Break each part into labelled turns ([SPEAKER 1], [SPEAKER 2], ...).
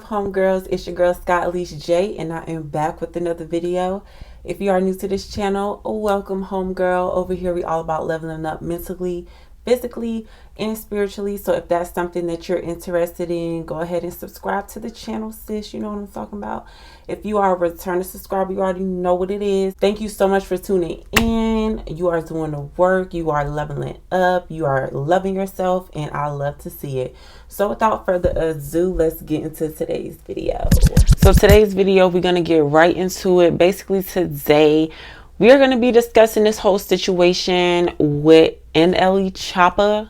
[SPEAKER 1] up, homegirls? It's your girl Scott Elise J, and I am back with another video. If you are new to this channel, welcome, homegirl. Over here we all about leveling up mentally, physically, and spiritually. So if that's something that you're interested in, go ahead and subscribe to the channel, sis. You know what I'm talking about. If you are a returning subscriber, you already know what it is. Thank you so much for tuning in. You are doing the work. You are leveling up. You are loving yourself, and I love to see it. So without further ado, let's get into today's video. So today's video, we're going to get right into it. Basically today, we are going to be discussing this whole situation with NLE Choppa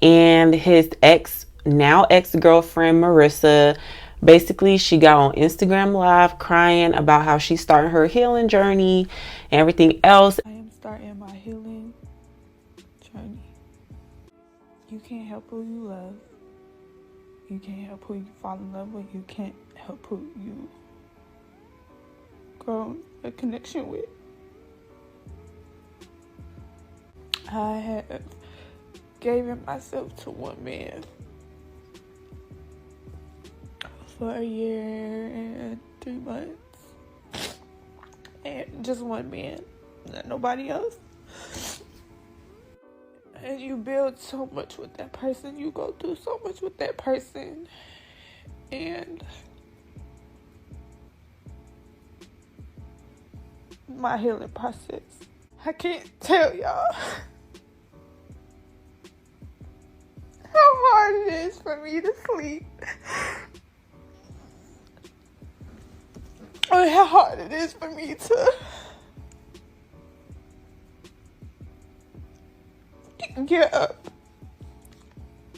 [SPEAKER 1] and his now ex-girlfriend Marissa. Basically, she got on Instagram Live crying about how she's starting her healing journey and everything else.
[SPEAKER 2] I am starting my healing journey. You can't help who you love. You can't help who you fall in love with. You can't help who you grow a connection with. I have given myself to one man for a year and 3 months. And just one man, not nobody else. And you build so much with that person. You go through so much with that person. And my healing process, I can't tell y'all how hard it is for me to sleep. Or how hard it is for me to get up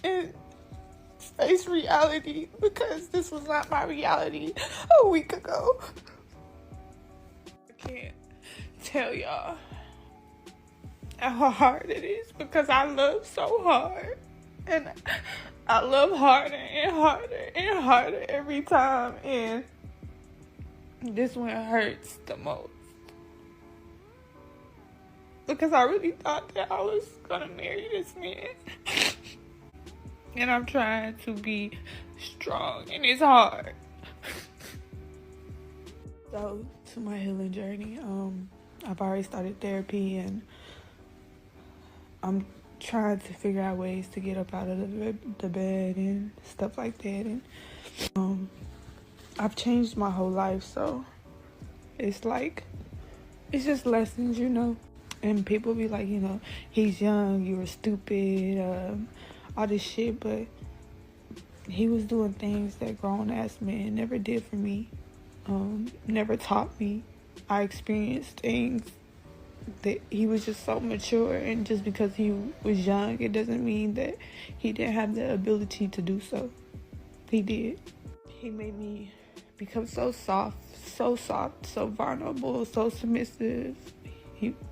[SPEAKER 2] and face reality, because this was not my reality a week ago. I can't tell y'all how hard it is, because I love so hard, and I love harder and harder and harder every time, and this one hurts the most. Because I really thought that I was gonna marry this man. And I'm trying to be strong, and it's hard. So, to my healing journey, I've already started therapy, and I'm trying to figure out ways to get up out of the bed and stuff like that. And I've changed my whole life, so it's like, it's just lessons, you know. And people be like, you know, he's young, you were stupid, all this shit. But he was doing things that grown-ass men never did for me, never taught me. I experienced things that he was just so mature. And just because he was young, it doesn't mean that he didn't have the ability to do so. He did. He made me become so soft, so vulnerable, so submissive.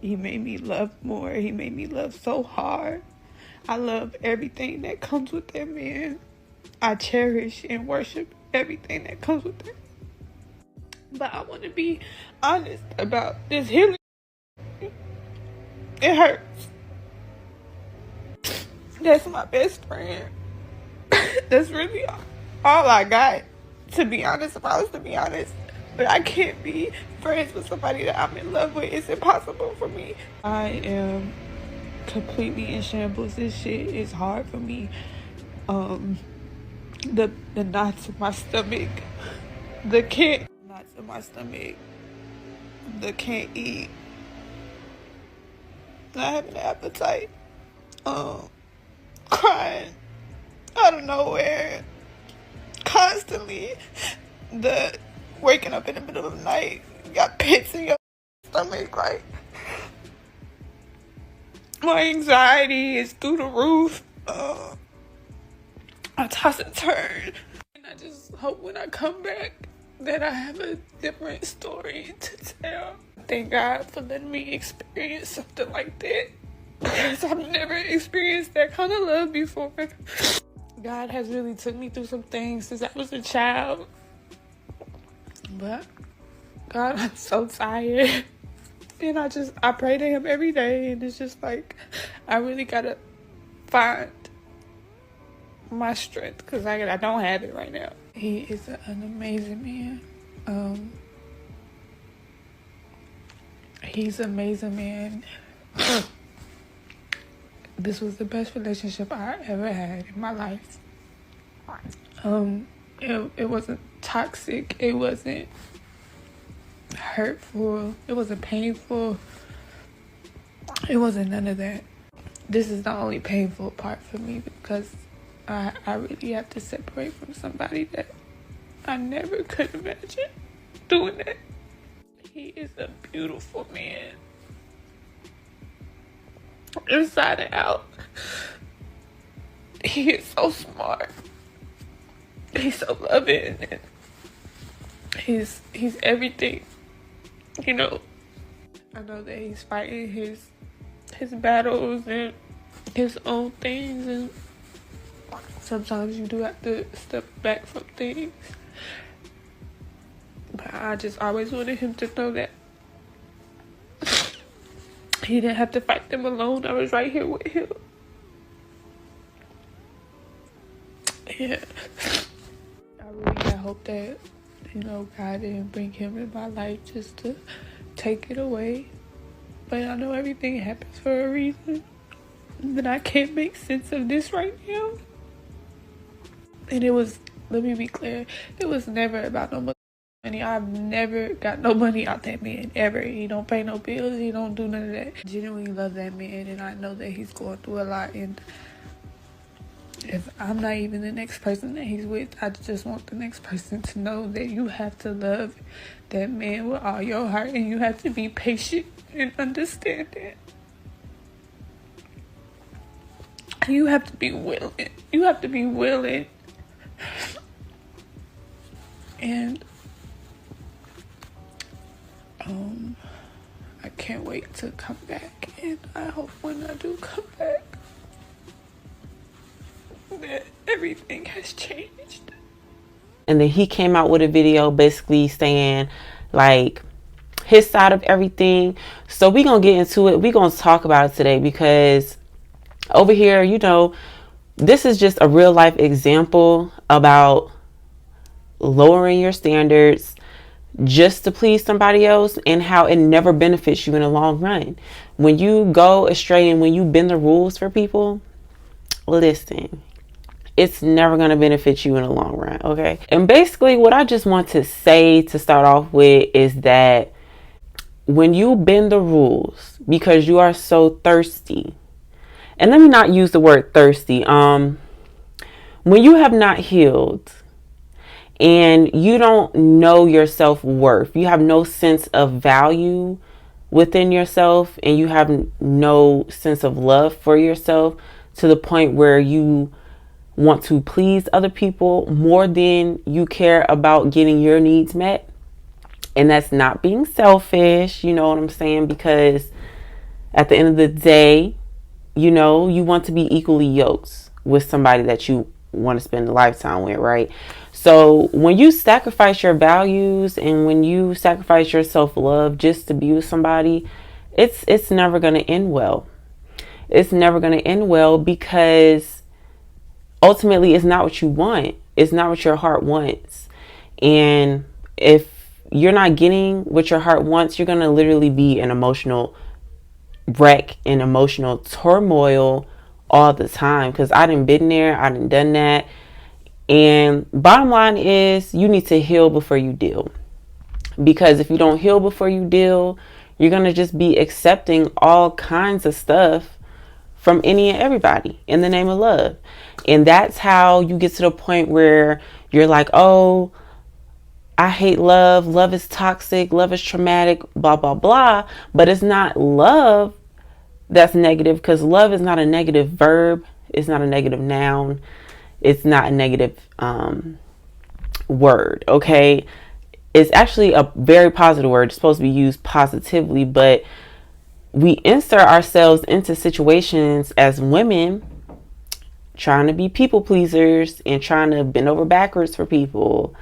[SPEAKER 2] He made me love more. He made me love so hard. I love everything that comes with that man. I cherish and worship everything that comes with that. But I want to be honest about this healing. It hurts. That's my best friend. That's really all I got, to be honest, if I was to be honest. But I can't be friends with somebody that I'm in love with. It's impossible for me. I am completely in shambles. This shit is hard for me. The knots in my stomach, the knots in my stomach, the can't eat, not having an appetite, crying out of nowhere, constantly, the waking up in the middle of the night, you got pits in your stomach, like, my anxiety is through the roof. I toss and turn, and I just hope when I come back that I have a different story to tell. Thank God for letting me experience something like that, because I've never experienced that kind of love before. God has really took me through some things since I was a child. But God, I'm so tired. And I pray to him every day. And it's just like, I really gotta find my strength, because I don't have it right now. He is an amazing man. He's an amazing man. This was the best relationship I ever had in my life. It wasn't toxic. It wasn't hurtful. It wasn't painful. It wasn't none of that. This is the only painful part for me, because I really have to separate from somebody that I never could imagine doing that. He is a beautiful man. Inside and out. He is so smart. He's so loving. And he's everything. You know, I know that he's fighting his battles and his own things, and sometimes you do have to step back from things. But I just always wanted him to know that he didn't have to fight them alone. I was right here with him. Yeah. I hope that, God didn't bring him in my life just to take it away. But I know everything happens for a reason. But I can't make sense of this right now. And let me be clear, it was never about no money. I've never got no money out that man, ever. He don't pay no bills. He don't do none of that. I genuinely love that man, and I know that he's going through a lot. And if I'm not even the next person that he's with, I just want the next person to know that you have to love that man with all your heart, and you have to be patient and understand it. You have to be willing. You have to be willing. And I can't wait to come back, and I hope when I do come back that everything has changed.
[SPEAKER 1] And then he came out with a video basically saying like his side of everything. So we're gonna get into it. We're gonna talk about it today, because over here, this is just a real life example about lowering your standards just to please somebody else, and how it never benefits you in the long run. When you go astray and when you bend the rules for people, listen, it's never going to benefit you in the long run, okay? And basically what I just want to say to start off with is that when you bend the rules because you are so thirsty, and let me not use the word thirsty, when you have not healed, and you don't know your self-worth, you have no sense of value within yourself, and you have no sense of love for yourself, to the point where you want to please other people more than you care about getting your needs met. And that's not being selfish, you know what I'm saying? Because at the end of the day, you want to be equally yoked with somebody that you want to spend a lifetime with, right? So when you sacrifice your values and when you sacrifice your self-love just to be with somebody, it's never going to end well. It's never going to end well, because ultimately it's not what you want. It's not what your heart wants. And if you're not getting what your heart wants, you're going to literally be an emotional wreck and emotional turmoil all the time. Because I done been there. I done done that. And bottom line is, you need to heal before you deal. Because if you don't heal before you deal, you're going to just be accepting all kinds of stuff from any and everybody in the name of love. And that's how you get to the point where you're like, oh, I hate love. Love is toxic. Love is traumatic, blah, blah, blah. But it's not love that's negative, because love is not a negative verb. It's not a negative noun. It's not a negative word, okay? It's actually a very positive word. It's supposed to be used positively, but we insert ourselves into situations as women trying to be people pleasers and trying to bend over backwards for people.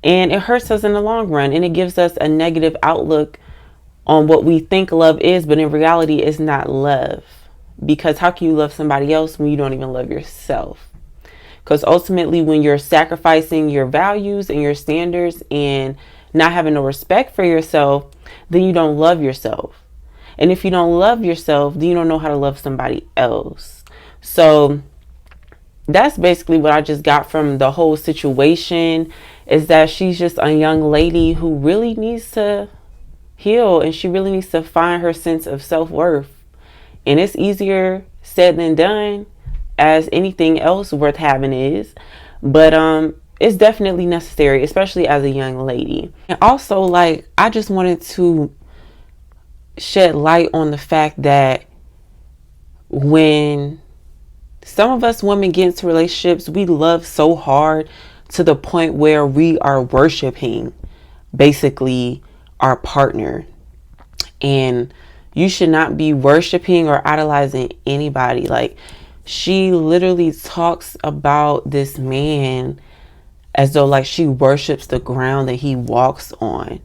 [SPEAKER 1] And it hurts us in the long run, and it gives us a negative outlook on what we think love is, but in reality, it's not love. Because how can you love somebody else when you don't even love yourself? Because ultimately, when you're sacrificing your values and your standards and not having no respect for yourself, then you don't love yourself. And if you don't love yourself, then you don't know how to love somebody else. So that's basically what I just got from the whole situation, is that she's just a young lady who really needs to heal, and she really needs to find her sense of self-worth. And it's easier said than done, as anything else worth having is. But it's definitely necessary, especially as a young lady. And also, like, I just wanted to shed light on the fact that when some of us women get into relationships, we love so hard to the point where we are worshiping basically our partner. And you should not be worshiping or idolizing anybody. Like, she literally talks about this man as though like she worships the ground that he walks on.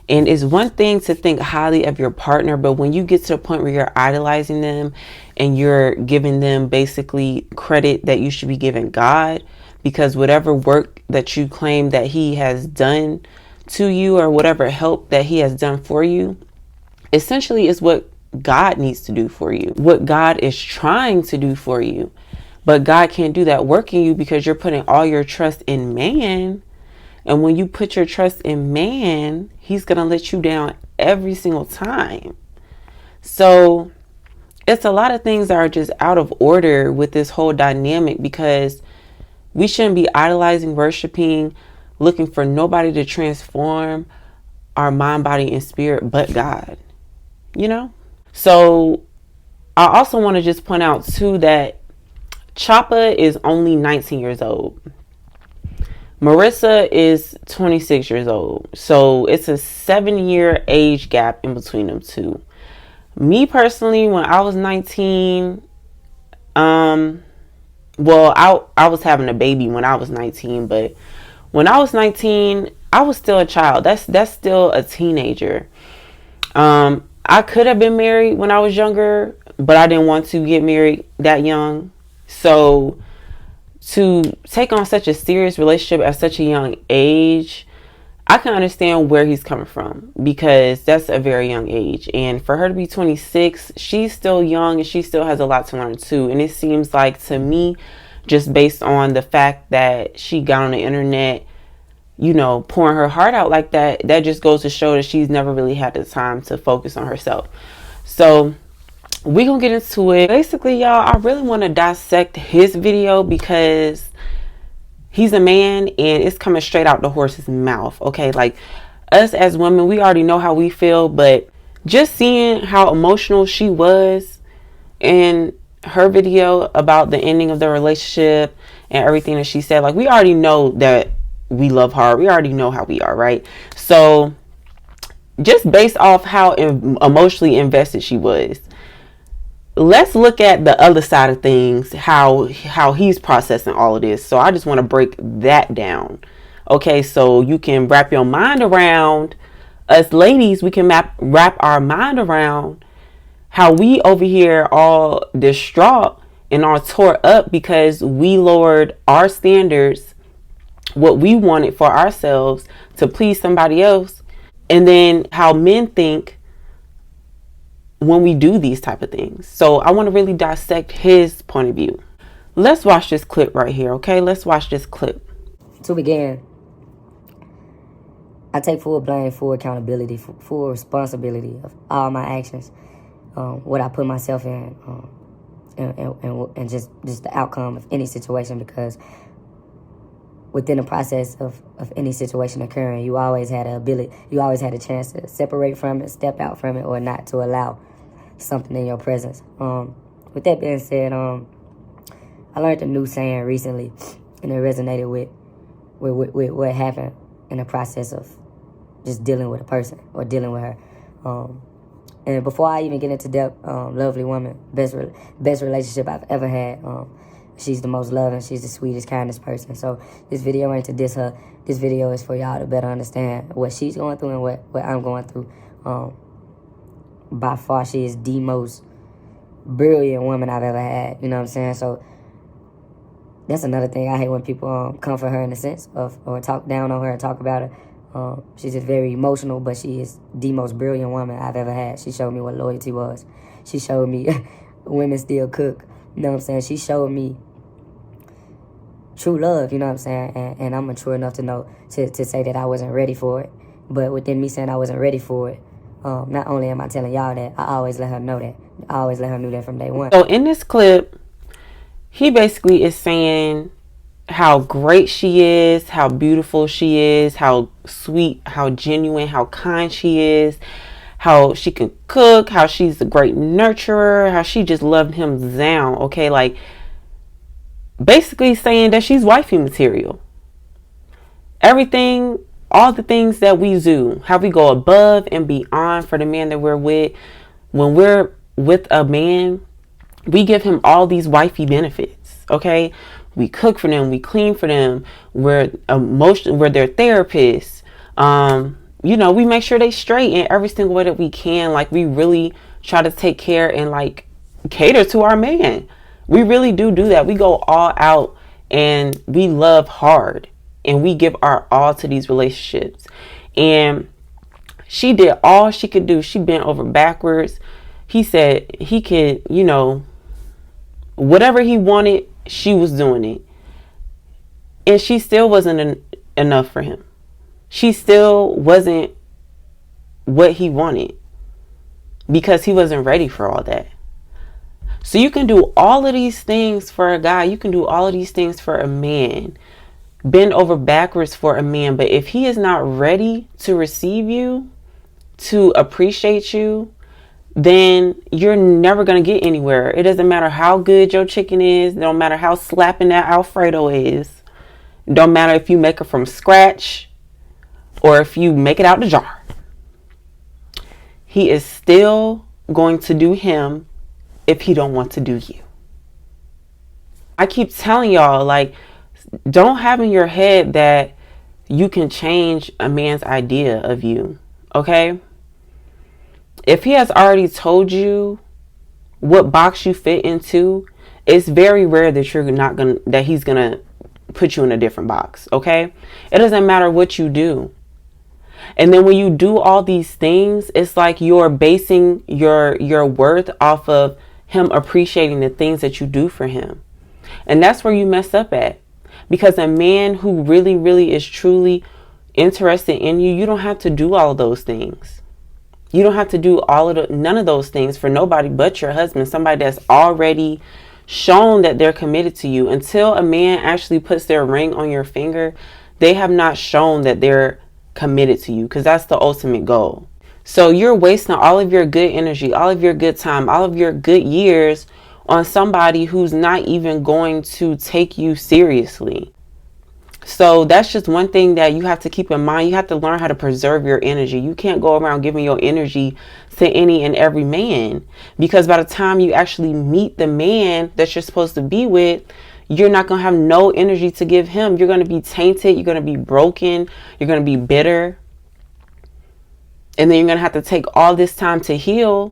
[SPEAKER 1] And it's one thing to think highly of your partner, but when you get to the point where you're idolizing them and you're giving them basically credit that you should be giving God, because whatever work that you claim that he has done to you or whatever help that he has done for you, essentially is what God needs to do for you, what God is trying to do for you. But God can't do that work in you because you're putting all your trust in man. And when you put your trust in man, he's going to let you down every single time. So it's a lot of things that are just out of order with this whole dynamic, because we shouldn't be idolizing, worshiping, looking for nobody to transform our mind, body, and spirit but God, you know? So I also want to just point out too that Choppa is only 19 years old. Marissa is 26 years old. So it's a 7-year age gap in between them two. Me personally, when I was 19, I was having a baby when I was 19, but when I was 19, I was still a child. That's still a teenager. I could have been married when I was younger, but I didn't want to get married that young. So to take on such a serious relationship at such a young age, I can understand where he's coming from, because that's a very young age. And for her to be 26, she's still young and she still has a lot to learn too. And it seems like to me, just based on the fact that she got on the internet, you know, pouring her heart out like that, that just goes to show that she's never really had the time to focus on herself. So we gonna get into it. Basically, y'all, I really want to dissect his video because he's a man and it's coming straight out the horse's mouth. Okay, like, us as women, we already know how we feel, but just seeing how emotional she was in her video about the ending of the relationship and everything that she said, like, we already know that we love her. We already know how we are, right? So just based off how emotionally invested she was, let's look at the other side of things, how he's processing all of this. So I just want to break that down. Okay, so you can wrap your mind around, us ladies, we can wrap our mind around how we over here all distraught and all tore up because we lowered our standards, what we wanted for ourselves, to please somebody else. And then how men think when we do these type of things. So I want to really dissect his point of view. Let's watch this clip right here, okay? Let's watch this clip.
[SPEAKER 3] To begin, I take full blame, full accountability, full responsibility of all my actions, what I put myself in, and just the outcome of any situation, because within the process of any situation occurring, you always had a chance to separate from it, step out from it, or not to allow something in your presence. With that being said, I learned a new saying recently, and it resonated with what happened in the process of just dealing with a person or dealing with her. And before I even get into depth, lovely woman, best relationship I've ever had. She's the most loving, she's the sweetest, kindest person. So this video ain't to diss her. This video is for y'all to better understand what she's going through and what I'm going through. By far, she is the most brilliant woman I've ever had. You know what I'm saying? So That's another thing I hate when people comfort her in the sense of, or talk down on her and talk about her. She's just very emotional, but she is the most brilliant woman I've ever had. She showed me what loyalty was. She showed me women still cook. You know what I'm saying? She showed me true love, you know what I'm saying? And I'm mature enough to know to say that I wasn't ready for it. But within me saying I wasn't ready for it, not only am I telling y'all that, I always let her know that. I always let her know that from day one.
[SPEAKER 1] So in this clip, he basically is saying how great she is, how beautiful she is, how sweet, how genuine, how kind she is, how she can cook, how she's a great nurturer, how she just loved him down. Okay, like basically saying that she's wifey material. Everything, all the things that we do, how we go above and beyond for the man that we're with. When we're with a man, we give him all these wifey benefits. Okay, we cook for them, we clean for them, we're their therapists. You know, we make sure they straight in every single way that we can. Like, we really try to take care and like cater to our man. We really do that. We go all out and we love hard and we give our all to these relationships. And she did all she could do. She bent over backwards. He said he could, you know, whatever he wanted, she was doing it. And she still wasn't enough for him. She still wasn't what he wanted because he wasn't ready for all that. So you can do all of these things for a guy. You can do all of these things for a man. Bend over backwards for a man. But if he is not ready to receive you, to appreciate you, then you're never going to get anywhere. It doesn't matter how good your chicken is. It don't matter how slapping that Alfredo is. It don't matter if you make it from scratch or if you make it out the jar. He is still going to do him if he don't want to do you. I keep telling y'all, like, don't have in your head that you can change a man's idea of you. Okay? If he has already told you what box you fit into, it's very rare that he's gonna put you in a different box. Okay? It doesn't matter what you do. And then when you do all these things, it's like you're basing your worth off of him appreciating the things that you do for him. And that's where you mess up at. Because a man who really, really is truly interested in you, you don't have to do all of those things. You don't have to do none of those things for nobody but your husband, somebody that's already shown that they're committed to you. Until a man actually puts their ring on your finger, they have not shown that they're committed to you, because that's the ultimate goal. So you're wasting all of your good energy, all of your good time, all of your good years on somebody who's not even going to take you seriously. So that's just one thing that you have to keep in mind. You have to learn how to preserve your energy. You can't go around giving your energy to any and every man, because by the time you actually meet the man that you're supposed to be with, you're not going to have no energy to give him. You're going to be tainted. You're going to be broken. You're going to be bitter. And then you're going to have to take all this time to heal.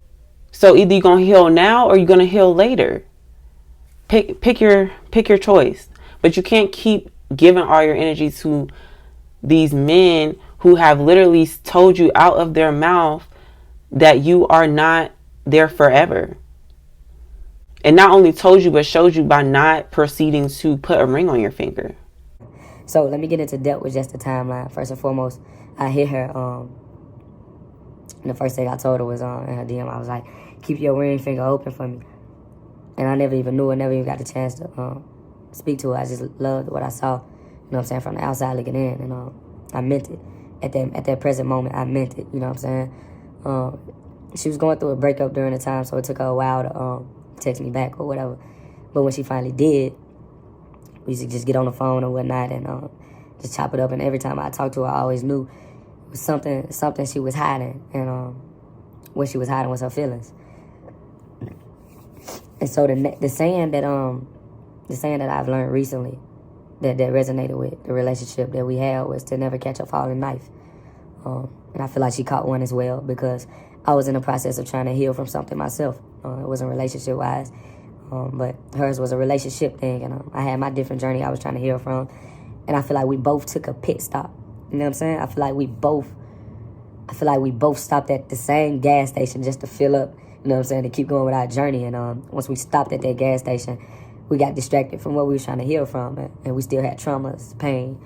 [SPEAKER 1] So either you're going to heal now or you're going to heal later. Pick your choice. But you can't keep giving all your energy to these men who have literally told you out of their mouth that you are not there forever. And not only told you, but showed you by not proceeding to put a ring on your finger.
[SPEAKER 3] So let me get into depth with just the timeline. First and foremost, I hit her. And the first thing I told her was in her DM, I was like, keep your ring finger open for me. And I never even knew her, never even got the chance to speak to her. I just loved what I saw, you know what I'm saying, from the outside looking in. And I meant it. At that present moment, I meant it, you know what I'm saying? She was going through a breakup during the time, so it took her a while to text me back or whatever. But when she finally did, we used to just get on the phone or whatnot and just chop it up. And every time I talked to her, I always knew it was something she was hiding. And what she was hiding was her feelings. And so the saying that I've learned recently that resonated with the relationship that we had was to never catch a falling knife. And I feel like she caught one as well, because I was in the process of trying to heal from something myself. It wasn't relationship-wise. But hers was a relationship thing, and I had my different journey I was trying to heal from. And I feel like we both took a pit stop. You know what I'm saying? I feel like we both stopped at the same gas station just to fill up, you know what I'm saying, to keep going with our journey. And once we stopped at that gas station, we got distracted from what we was trying to heal from, and we still had traumas, pain,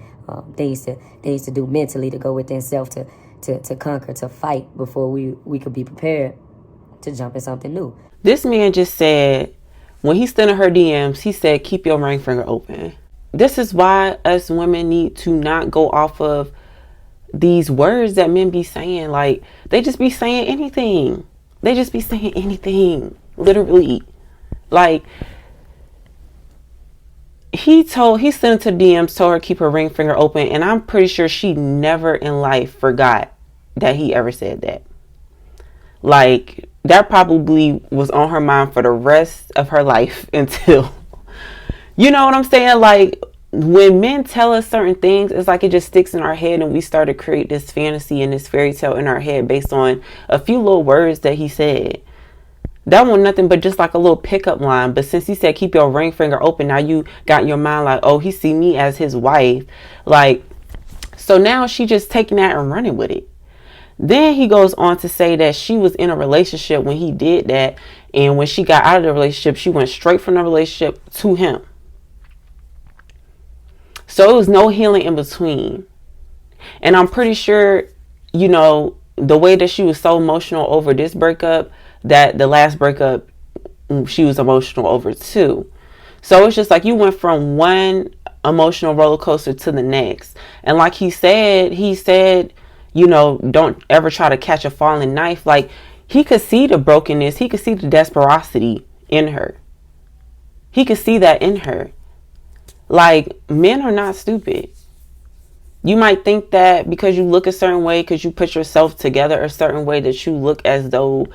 [SPEAKER 3] things to do mentally to go within self to conquer, to fight before we could be prepared to jump in something new.
[SPEAKER 1] This man just said, when he sent her DMs, he said, keep your ring finger open. This is why us women need to not go off of these words that men be saying. Like, they just be saying anything. They just be saying anything, literally. Like, he sent her to DMs, told her keep her ring finger open, and I'm pretty sure she never in life forgot that he ever said that. Like, that probably was on her mind for the rest of her life until, you know what I'm saying? Like, when men tell us certain things, it's like it just sticks in our head, and we start to create this fantasy and this fairy tale in our head based on a few little words that he said. That wasn't nothing but just like a little pickup line. But since he said keep your ring finger open, now you got in your mind like, oh, he see me as his wife. Like, so now she just taking that and running with it. Then he goes on to say that she was in a relationship when he did that, and when she got out of the relationship, she went straight from the relationship to him. So it was no healing in between. And I'm pretty sure, you know, the way that she was so emotional over this breakup, that the last breakup she was emotional over too. So it's just like you went from one emotional roller coaster to the next. And like he said, you know, don't ever try to catch a falling knife. Like, he could see the brokenness. He could see the desperosity in her. He could see that in her. Like, men are not stupid. You might think that because you look a certain way, because you put yourself together a certain way, that you look as though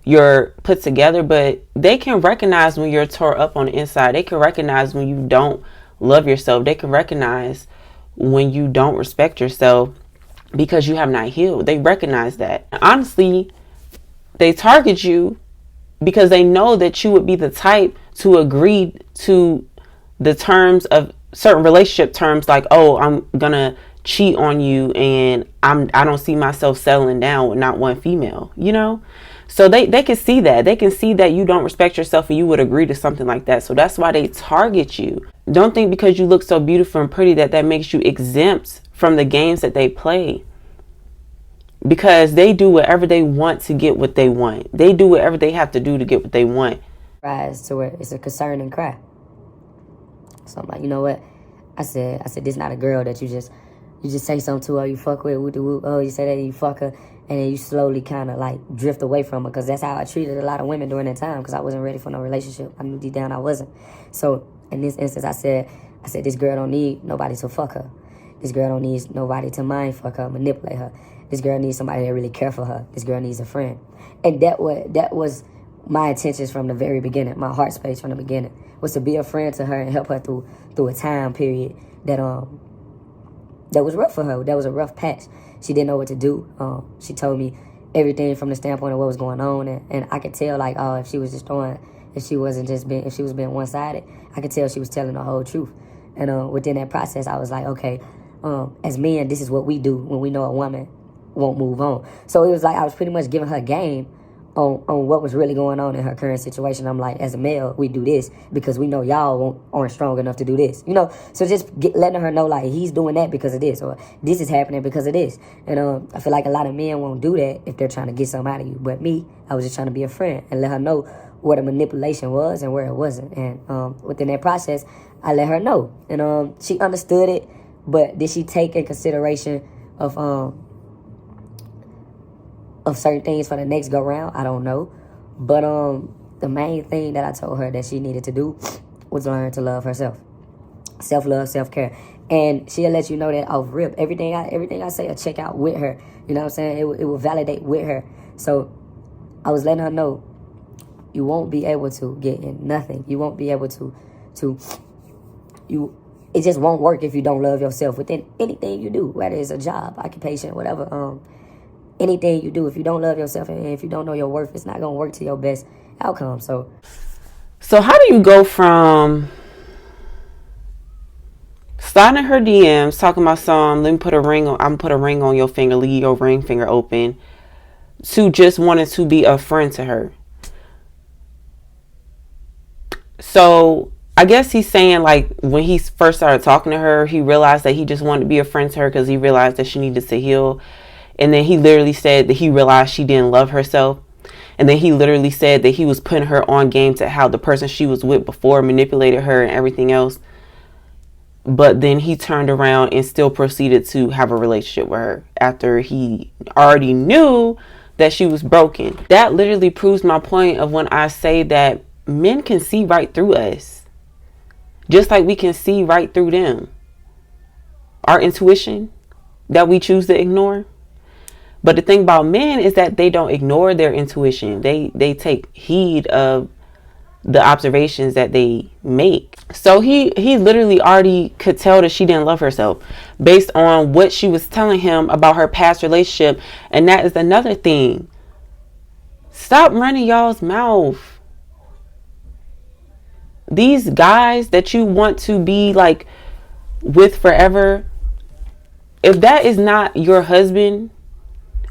[SPEAKER 1] you're put together, but they can recognize when you're tore up on the inside. They can recognize when you don't love yourself. They can recognize when you don't respect yourself because you have not healed. They recognize that. Honestly, they target you because they know that you would be the type to agree to the terms of certain relationship terms, like, oh, I'm gonna cheat on you, and I don't see myself settling down with not one female, you know? So they can see that. They can see that you don't respect yourself and you would agree to something like that. So that's why they target you. Don't think because you look so beautiful and pretty that makes you exempt from the games that they play. Because they do whatever they want to get what they want. They do whatever they have to do to get what they want.
[SPEAKER 3] Rise to where it's a concern and cry. So I'm like, you know what? I said, this not a girl that you just say something to her, you fuck with, oh, you say that, you fuck her, and then you slowly kind of like drift away from her, because that's how I treated a lot of women during that time, because I wasn't ready for no relationship. I knew deep down I wasn't. So in this instance, I said, this girl don't need nobody to fuck her. This girl don't need nobody to mind fuck her, manipulate her. This girl needs somebody that really care for her. This girl needs a friend. And that was my intentions from the very beginning. My heart space from the beginning was to be a friend to her and help her through a time period that was rough for her. That was a rough patch. She didn't know what to do. She told me everything from the standpoint of what was going on, and I could tell, like, if she was being one-sided, I could tell she was telling the whole truth. And within that process, I was like, okay, as men, this is what we do when we know a woman won't move on. So it was like I was pretty much giving her game on what was really going on in her current situation. I'm like, as a male, we do this because we know y'all aren't strong enough to do this, you know. So just letting her know, like, he's doing that because of this, or this is happening because of this. And I feel like a lot of men won't do that if they're trying to get something out of you. But me, I was just trying to be a friend and let her know where the manipulation was and where it wasn't. And within that process, I let her know, and she understood it. But did she take in consideration of certain things for the next go round? I don't know. But the main thing that I told her that she needed to do was learn to love herself. Self-love, self-care. And she'll let you know that off rip. Everything I say, I check out with her. You know what I'm saying? It will validate with her. So I was letting her know, you won't be able to get in nothing. You won't be able to it just won't work if you don't love yourself within anything you do, whether it's a job, occupation, whatever. Anything you do, if you don't love yourself and if you don't know your worth, it's not going to work to your best outcome. So
[SPEAKER 1] So how do you go from sliding her DMs, talking about let me put a ring on, I'm put a ring on your finger, leave your ring finger open, to just wanting to be a friend to her? So I guess he's saying, like, when he first started talking to her, he realized that he just wanted to be a friend to her because he realized that she needed to heal. And then he literally said that he realized she didn't love herself. And then he literally said that he was putting her on game to how the person she was with before manipulated her and everything else. But then he turned around and still proceeded to have a relationship with her after he already knew that she was broken. That literally proves my point of when I say that men can see right through us, just like we can see right through them. Our intuition that we choose to ignore. But the thing about men is that they don't ignore their intuition. They take heed of the observations that they make. So he literally already could tell that she didn't love herself based on what she was telling him about her past relationship. And that is another thing. Stop running y'all's mouth. These guys that you want to be like with forever, if that is not your husband,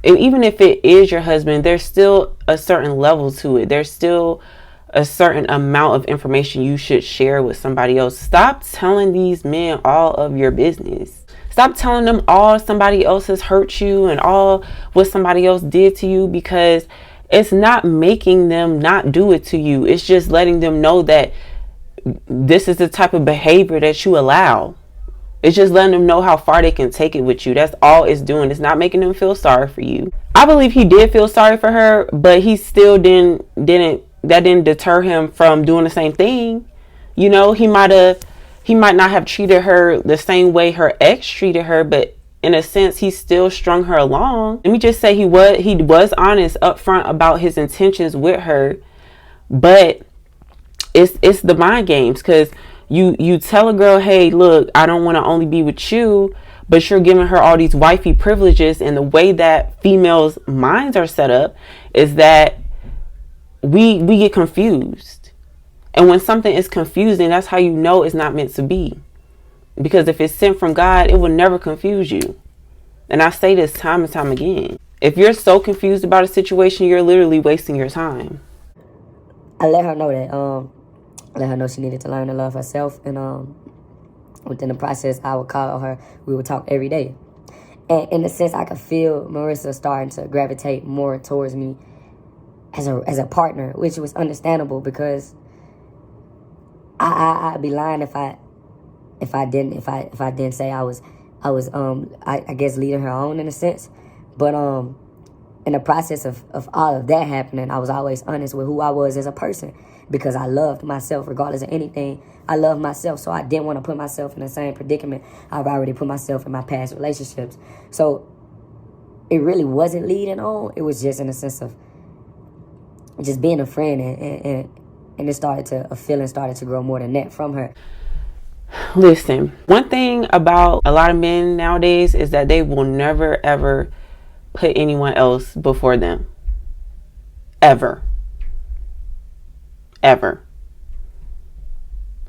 [SPEAKER 1] and even if it is your husband, there's still a certain level to it. There's still a certain amount of information you should share with somebody else. Stop telling these men all of your business. Stop telling them all somebody else has hurt you and all what somebody else did to you, because it's not making them not do it to you. It's just letting them know that this is the type of behavior that you allow. It's just letting them know how far they can take it with you. That's all it's doing. It's not making them feel sorry for you. I believe he did feel sorry for her, but he still didn't that didn't deter him from doing the same thing. You know, he might not have treated her the same way her ex treated her, but in a sense, he still strung her along. Let me just say he was honest up front about his intentions with her, but it's the mind games, because you tell a girl, hey, look, I don't want to only be with you, but you're giving her all these wifey privileges. And the way that females' minds are set up is that we get confused. And when something is confusing, that's how you know it's not meant to be. Because if it's sent from God, it will never confuse you. And I say this time and time again. If you're so confused about a situation, you're literally wasting your time.
[SPEAKER 3] I let her know that let her know she needed to learn to love herself, and within the process, I would call her. We would talk every day, and in a sense, I could feel Marissa starting to gravitate more towards me as a partner, which was understandable, because I'd be lying if I didn't say I was I guess leading her on in a sense, but in the process of all of that happening, I was always honest with who I was as a person, because I loved myself regardless of anything. I love myself, so I didn't want to put myself in the same predicament I've already put myself in my past relationships. So it really wasn't leading on. It was just in a sense of just being a friend, and a feeling started to grow more than that from her.
[SPEAKER 1] Listen, one thing about a lot of men nowadays is that they will never ever put anyone else before them. Ever. Ever.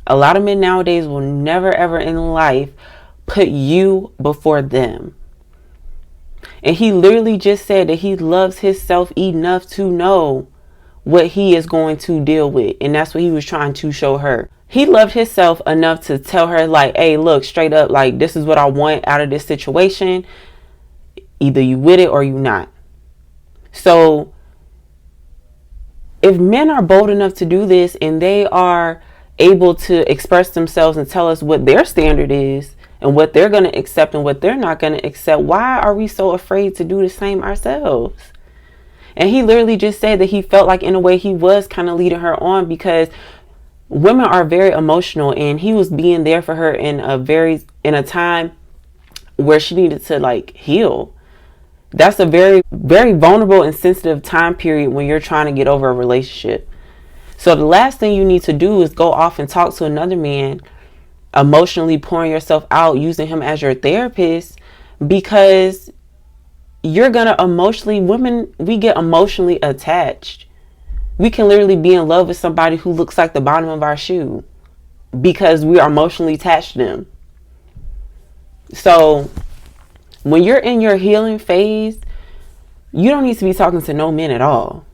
[SPEAKER 1] A lot of men nowadays will never ever in life put you before them. And he literally just said that he loves himself enough to know what he is going to deal with. And that's what he was trying to show her. He loved himself enough to tell her, like, hey, look, straight up, like, this is what I want out of this situation. Either you with it or you not. So if men are bold enough to do this, and they are able to express themselves and tell us what their standard is and what they're going to accept and what they're not going to accept, why are we so afraid to do the same ourselves? And he literally just said that he felt like in a way he was kind of leading her on, because women are very emotional, and he was being there for her in a time where she needed to like heal. That's a very, very vulnerable and sensitive time period when you're trying to get over a relationship. So the last thing you need to do is go off and talk to another man, emotionally pouring yourself out, using him as your therapist, because you're going to women, we get emotionally attached We can literally be in love with somebody who looks like the bottom of our shoe because we are emotionally attached to them. So when you're in your healing phase, you don't need to be talking to no men at all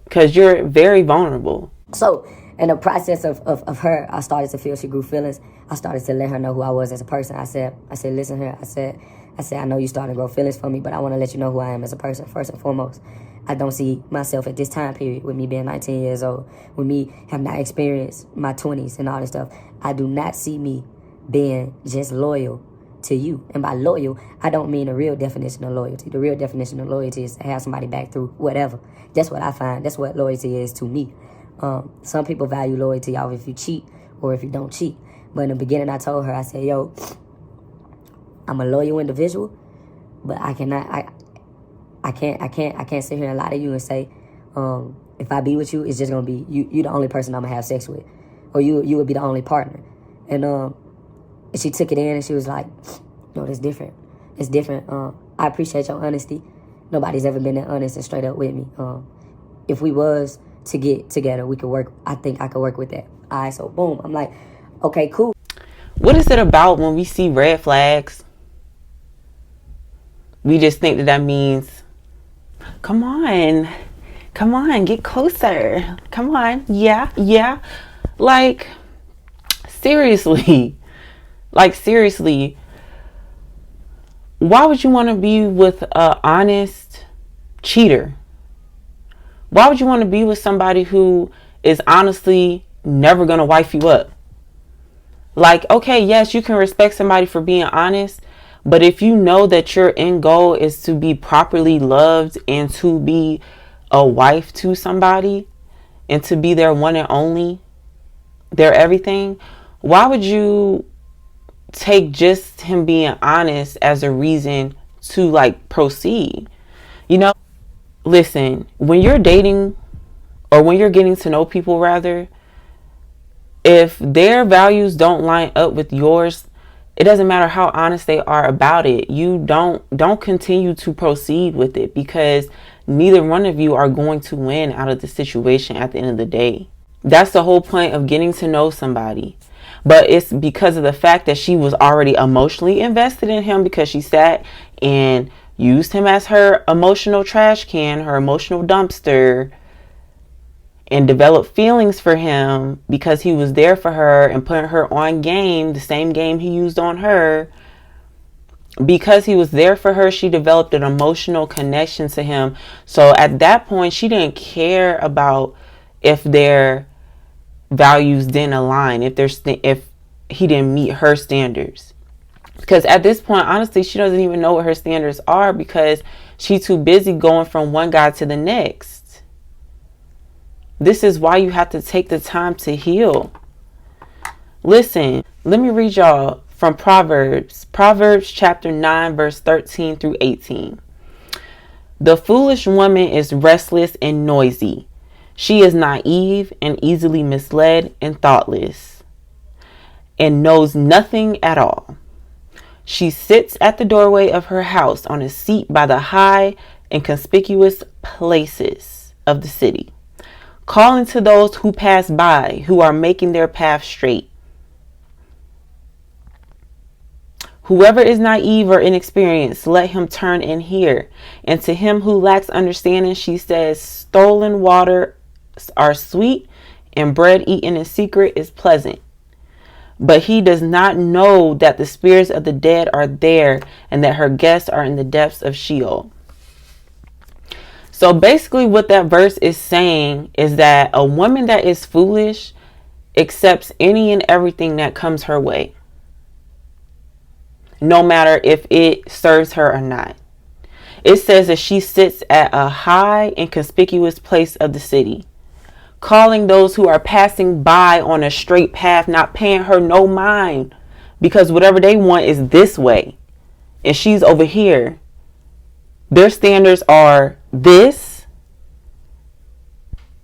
[SPEAKER 1] because you're very vulnerable.
[SPEAKER 3] So in the process of her, I started to feel she grew feelings. I started to let her know who I was as a person. I said, listen here. I said, I know you starting to grow feelings for me, but I want to let you know who I am as a person, first and foremost. I don't see myself at this time period, with me being 19 years old, with me have not experienced my 20s and all this stuff. I do not see me being just loyal to you. And by loyal, I don't mean the real definition of loyalty. The real definition of loyalty is to have somebody back through whatever. That's what I find. That's what loyalty is to me. Some people value loyalty off if you cheat or if you don't cheat. But in the beginning, I told her, I said, yo, I'm a loyal individual, but I can't sit here and lie to you and say, if I be with you, it's just gonna be you the only person I'm gonna have sex with, or you would be the only partner. And she took it in and she was like, no, that's different. It's different. I appreciate your honesty. Nobody's ever been that honest and straight up with me. If we was to get together, we could work. I think I could work with that. All right, so boom. I'm like, okay, cool.
[SPEAKER 1] What is it about when we see red flags? We just think that means, come on, get closer. Come on, yeah. Like, seriously. Why would you want to be with an honest cheater? Why would you want to be with somebody who is honestly never going to wife you up? Like, okay, yes, you can respect somebody for being honest, but if you know that your end goal is to be properly loved and to be a wife to somebody and to be their one and only, their everything, why would you take just him being honest as a reason to like proceed? You know, listen, when you're dating or when you're getting to know people, rather, if their values don't line up with yours, it doesn't matter how honest they are about it. You don't continue to proceed with it, because neither one of you are going to win out of the situation at the end of the day. That's the whole point of getting to know somebody. But it's because of the fact that she was already emotionally invested in him, because she sat and used him as her emotional trash can, her emotional dumpster, and developed feelings for him because he was there for her and put her on game, the same game he used on her. Because he was there for her, she developed an emotional connection to him. So at that point, she didn't care about if their values didn't align, if he didn't meet her standards. Because at this point, honestly, she doesn't even know what her standards are, because she's too busy going from one guy to the next. This is why you have to take the time to heal. Listen, let me read y'all from Proverbs chapter 9, verse 13 through 18. The foolish woman is restless and noisy. She is naive and easily misled and thoughtless, and knows nothing at all. She sits at the doorway of her house on a seat by the high and conspicuous places of the city, calling to those who pass by, who are making their path straight. Whoever is naive or inexperienced, let him turn and hear. And to him who lacks understanding, she says, stolen water are sweet, and bread eaten in secret is pleasant. But he does not know that the spirits of the dead are there, and that her guests are in the depths of Sheol. So basically what that verse is saying is that a woman that is foolish accepts any and everything that comes her way, no matter if it serves her or not. It says that she sits at a high and conspicuous place of the city, calling those who are passing by on a straight path, not paying her no mind, because whatever they want is this way and she's over here. Their standards are this,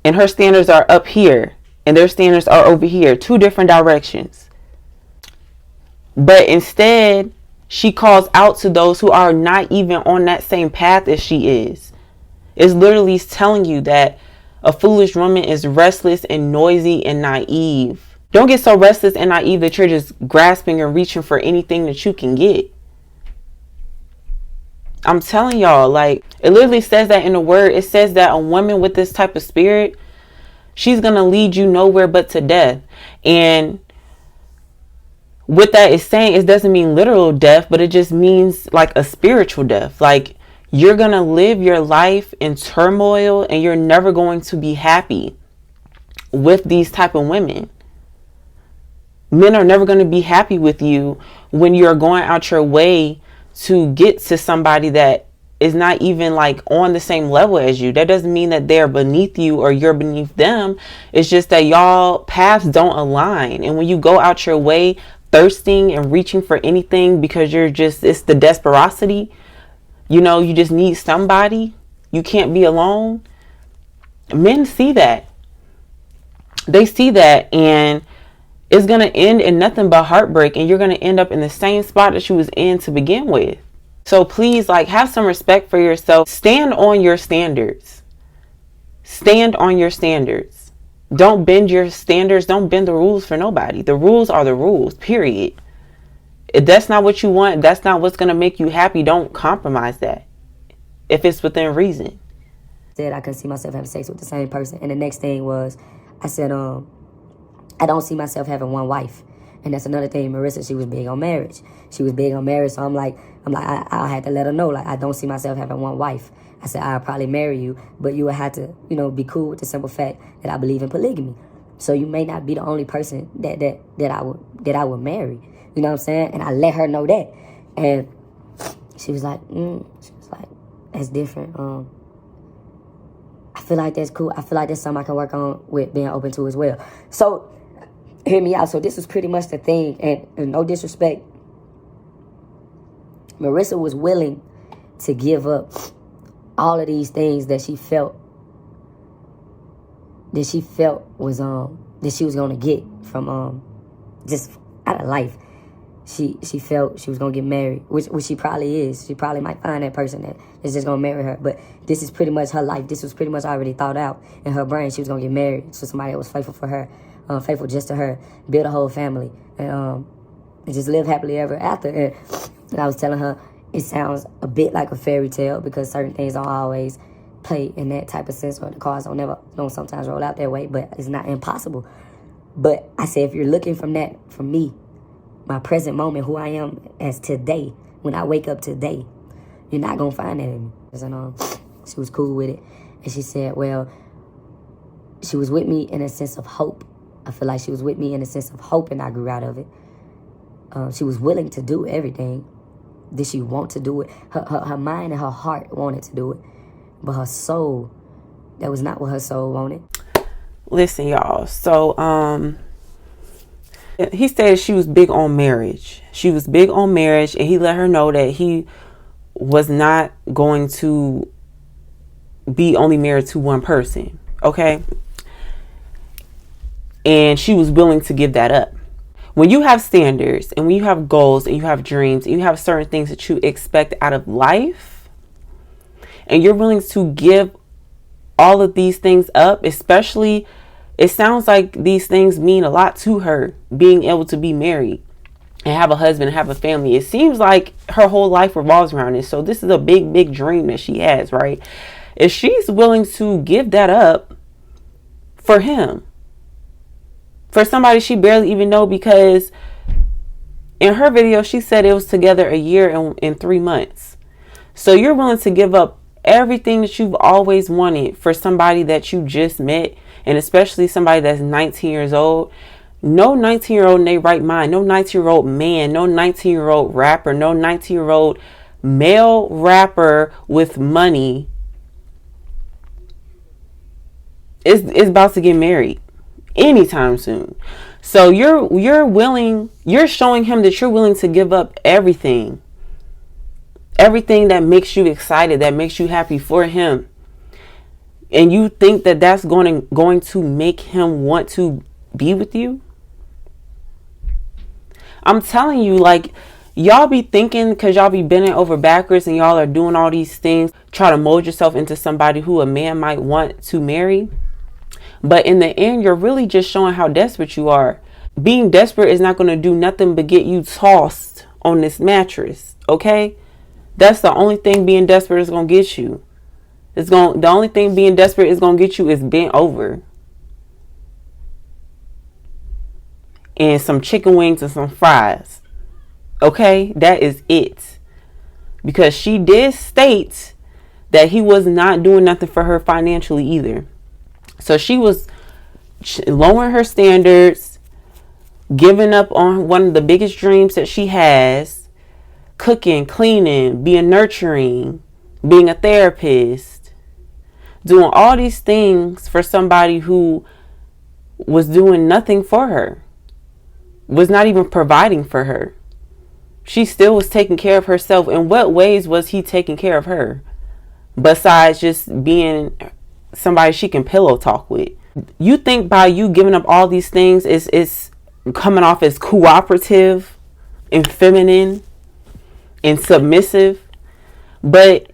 [SPEAKER 1] and her standards are up here, and their standards are over here, two different directions. But instead, she calls out to those who are not even on that same path as she is. It's literally telling you that A foolish woman is restless and noisy and naive. Don't get so restless and naive that you're just grasping and reaching for anything that you can get. I'm telling y'all, like, it literally says that in the word. It says that a woman with this type of spirit, she's going to lead you nowhere but to death. And what that is saying, it doesn't mean literal death, but it just means like a spiritual death. Like, you're going to live your life in turmoil and you're never going to be happy with these type of women. Men are never going to be happy with you when you're going out your way to get to somebody that is not even like on the same level as you. That doesn't mean that they're beneath you or you're beneath them. It's just that y'all paths don't align. And when you go out your way thirsting and reaching for anything because it's the desperosity, you know, you just need somebody, you can't be alone. Men see that. They see that, and it's going to end in nothing but heartbreak, and you're going to end up in the same spot that you was in to begin with. So please, like, have some respect for yourself. Stand on your standards. Stand on your standards. Don't bend your standards. Don't bend the rules for nobody. The rules are the rules, period. If that's not what you want, that's not what's going to make you happy, don't compromise that if it's within reason.
[SPEAKER 3] Said I couldn't see myself having sex with the same person. And the next thing was, I said, I don't see myself having one wife. And that's another thing. Marissa, she was big on marriage. So I'm like, I had to let her know, like, I don't see myself having one wife. I said, I'll probably marry you, but you would have to, you know, be cool with the simple fact that I believe in polygamy. So you may not be the only person that I would marry. You know what I'm saying? And I let her know that. And she was like, that's different. I feel like that's cool. I feel like that's something I can work on with being open to as well. So, hear me out. So this was pretty much the thing. And no disrespect, Marissa was willing to give up all of these things that she felt was that she was gonna get from just out of life. She felt she was gonna get married, which she probably is. She probably might find that person that is just gonna marry her. But this is pretty much her life. This was pretty much already thought out in her brain. She was gonna get married to somebody that was faithful for her, faithful just to her, build a whole family, and just live happily ever after. And I was telling her, it sounds a bit like a fairy tale because certain things don't always play in that type of sense, or the cards don't sometimes roll out that way. But it's not impossible. But I said, if you're looking from me, my present moment, who I am as today, when I wake up today, you're not going to find that in me. And she was cool with it. And she said, well, she was with me in a sense of hope. I feel like she was with me in a sense of hope, and I grew out of it. She was willing to do everything. Did she want to do it? Her mind and her heart wanted to do it. But her soul, that was not what her soul wanted.
[SPEAKER 1] Listen, y'all. So, he said she was big on marriage. She was big on marriage, and he let her know that he was not going to be only married to one person. Okay? And she was willing to give that up. When you have standards and when you have goals and you have dreams and you have certain things that you expect out of life, and you're willing to give all of these things up, especially, it sounds like these things mean a lot to her, being able to be married and have a husband and have a family. It seems like her whole life revolves around this. So this is a big, big dream that she has, right? If she's willing to give that up for him, for somebody she barely even know, because in her video, she said it was together a year and 3 months. So you're willing to give up everything that you've always wanted for somebody that you just met, and especially somebody that's 19 years old. No 19-year-old in their right mind, no 19-year-old man, no 19-year-old rapper, no 19-year-old male rapper with money is about to get married anytime soon. So you're showing him that you're willing to give up everything that makes you excited, that makes you happy for him. And you think that that's going to make him want to be with you? I'm telling you, like, y'all be thinking because y'all be bending over backwards and y'all are doing all these things, try to mold yourself into somebody who a man might want to marry. But in the end, you're really just showing how desperate you are. Being desperate is not going to do nothing but get you tossed on this mattress. Okay? That's the only thing being desperate is going to get you. The only thing being desperate is going to get you is bent over. And some chicken wings and some fries. Okay? That is it. Because she did state that he was not doing nothing for her financially either. So she was lowering her standards, giving up on one of the biggest dreams that she has, cooking, cleaning, being nurturing, being a therapist, doing all these things for somebody who was doing nothing for her, was not even providing for her. She still was taking care of herself. In what ways was he taking care of her? Besides just being somebody she can pillow talk with. You think by you giving up all these things is coming off as cooperative and feminine and submissive. But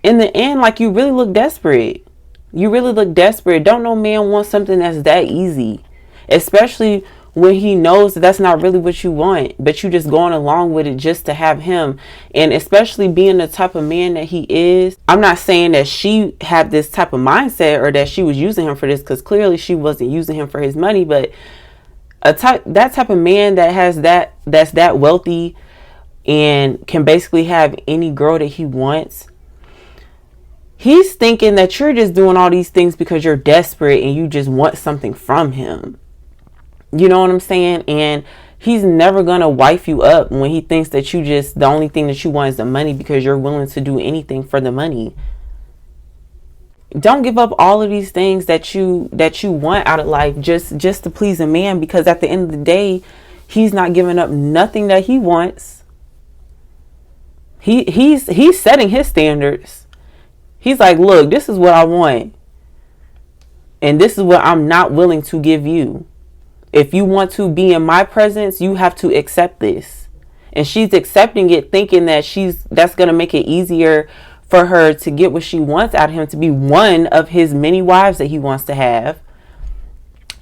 [SPEAKER 1] in the end, like, you really look desperate. You really look desperate. Don't no man want something that's that easy. Especially when he knows that that's not really what you want, but you just going along with it just to have him. And especially being the type of man that he is. I'm not saying that she had this type of mindset or that she was using him for this, because clearly she wasn't using him for his money. But that type of man that has that's that wealthy and can basically have any girl that he wants, he's thinking that you're just doing all these things because you're desperate and you just want something from him. You know what I'm saying? And he's never going to wife you up when he thinks that the only thing that you want is the money, because you're willing to do anything for the money. Don't give up all of these things that you want out of life just to please a man, because at the end of the day, he's not giving up nothing that he wants. He's setting his standards. He's like, look, this is what I want, and this is what I'm not willing to give you. If you want to be in my presence, you have to accept this. And she's accepting it, thinking that that's going to make it easier for her to get what she wants out of him, to be one of his many wives that he wants to have.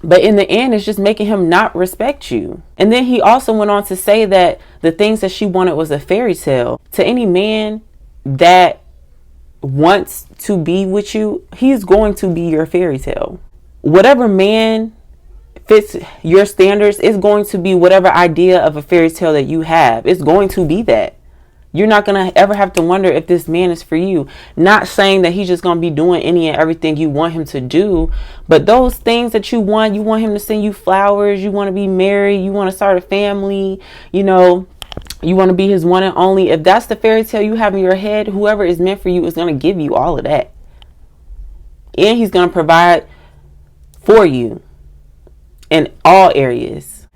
[SPEAKER 1] But in the end, it's just making him not respect you. And then he also went on to say that the things that she wanted was a fairy tale. To any man that wants to be with you, he's going to be your fairy tale. Whatever man fits your standards, is going to be whatever idea of a fairy tale that you have. It's going to be that. You're not going to ever have to wonder if this man is for you. Not saying that he's just going to be doing any and everything you want him to do, but those things that you want him to send you flowers, you want to be married, you want to start a family, you want to be his one and only. If that's the fairy tale you have in your head, whoever is meant for you is going to give you all of that. And he's going to provide for you in all areas.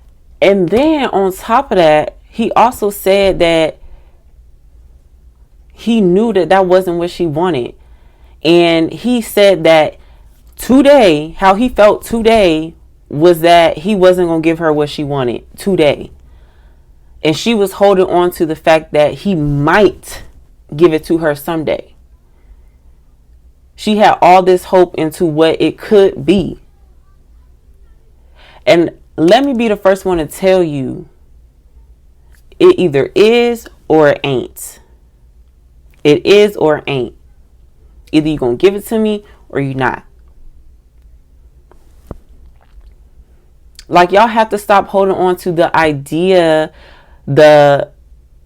[SPEAKER 1] And then on top of that, he also said that he knew that wasn't what she wanted. And he said that today, how he felt today was that he wasn't going to give her what she wanted today. And she was holding on to the fact that he might give it to her someday. She had all this hope into what it could be. And let me be the first one to tell you, it either is or it ain't. It is or it ain't. Either you're going to give it to me or you're not. Like, y'all have to stop holding on to the idea, the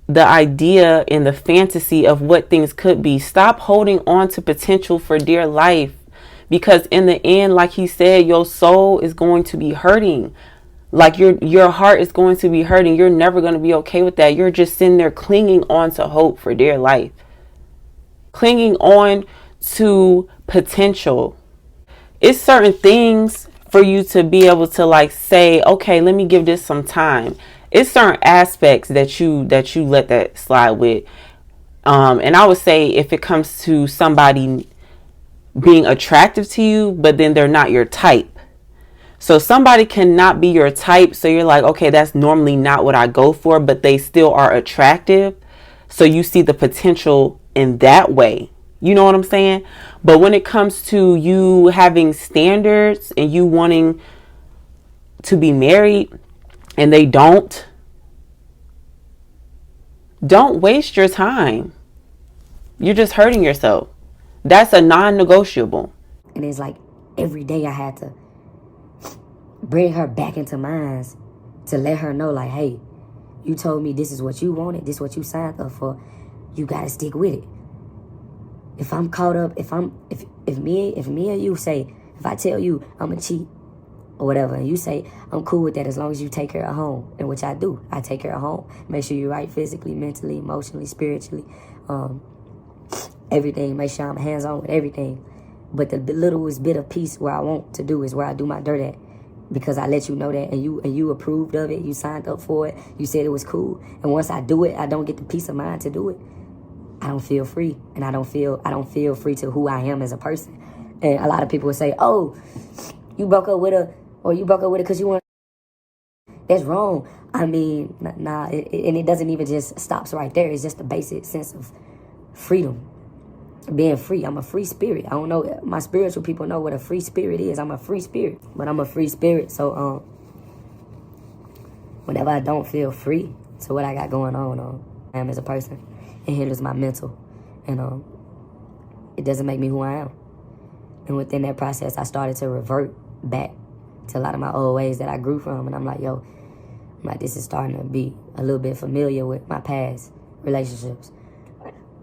[SPEAKER 1] idea and the fantasy of what things could be. Stop holding on to potential for dear life. Because in the end, like he said, your soul is going to be hurting. Like your heart is going to be hurting. You're never going to be okay with that. You're just sitting there clinging on to hope for dear life. Clinging on to potential. It's certain things for you to be able to like say, okay, let me give this some time. It's certain aspects that you let that slide with. And I would say if it comes to somebody being attractive to you, but then they're not your type. So somebody cannot be your type. So you're like, okay, that's normally not what I go for, but they still are attractive. So you see the potential in that way. You know what I'm saying? But when it comes to you having standards and you wanting to be married and they don't waste your time. You're just hurting yourself. That's a non-negotiable.
[SPEAKER 3] And it's like every day I had to bring her back into mine to let her know, like, hey, you told me this is what you wanted, this is what you signed up for. You gotta stick with it. If I'm caught up, if me and you say, if I tell you I'm a cheat or whatever, and you say I'm cool with that as long as you take care of home, and which I do, I take care of home. Make sure you're right physically, mentally, emotionally, spiritually, everything. Make sure I'm hands on with everything. But the littlest bit of peace where I want to do is where I do my dirt at. Because I let you know that, and you approved of it, you signed up for it, you said it was cool. And once I do it, I don't get the peace of mind to do it. I don't feel free, and I don't feel free to who I am as a person. And a lot of people would say, "Oh, you broke up with her, or you broke up with her because you want." That's wrong. I mean, nah, and it doesn't even just stops right there. It's just the basic sense of freedom. Being free. I'm a free spirit. I don't know. My spiritual people know what a free spirit is. I'm a free spirit. But I'm a free spirit. So whenever I don't feel free to what I got going on, I am as a person. It hinders my mental. And it doesn't make me who I am. And within that process, I started to revert back to a lot of my old ways that I grew from. And I'm like, this is starting to be a little bit familiar with my past relationships.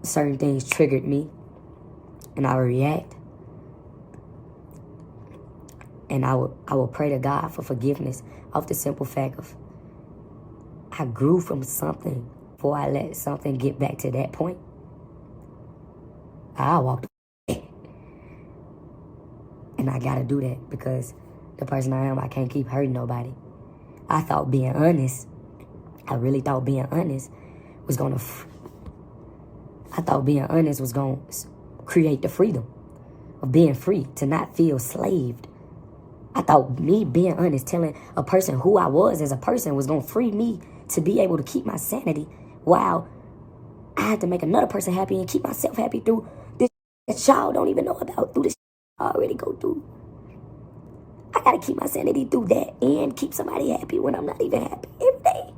[SPEAKER 3] Certain things triggered me. And I would react. And I would pray to God for forgiveness off the simple fact of I grew from something before I let something get back to that point. I walked away. And I gotta do that because the person I am, I can't keep hurting nobody. I really thought being honest was gonna create the freedom of being free, to not feel slaved. I thought me being honest, telling a person who I was as a person was going to free me to be able to keep my sanity while I had to make another person happy and keep myself happy through this that y'all don't even know about, through this I already go through. I got to keep my sanity through that and keep somebody happy when I'm not even happy every day.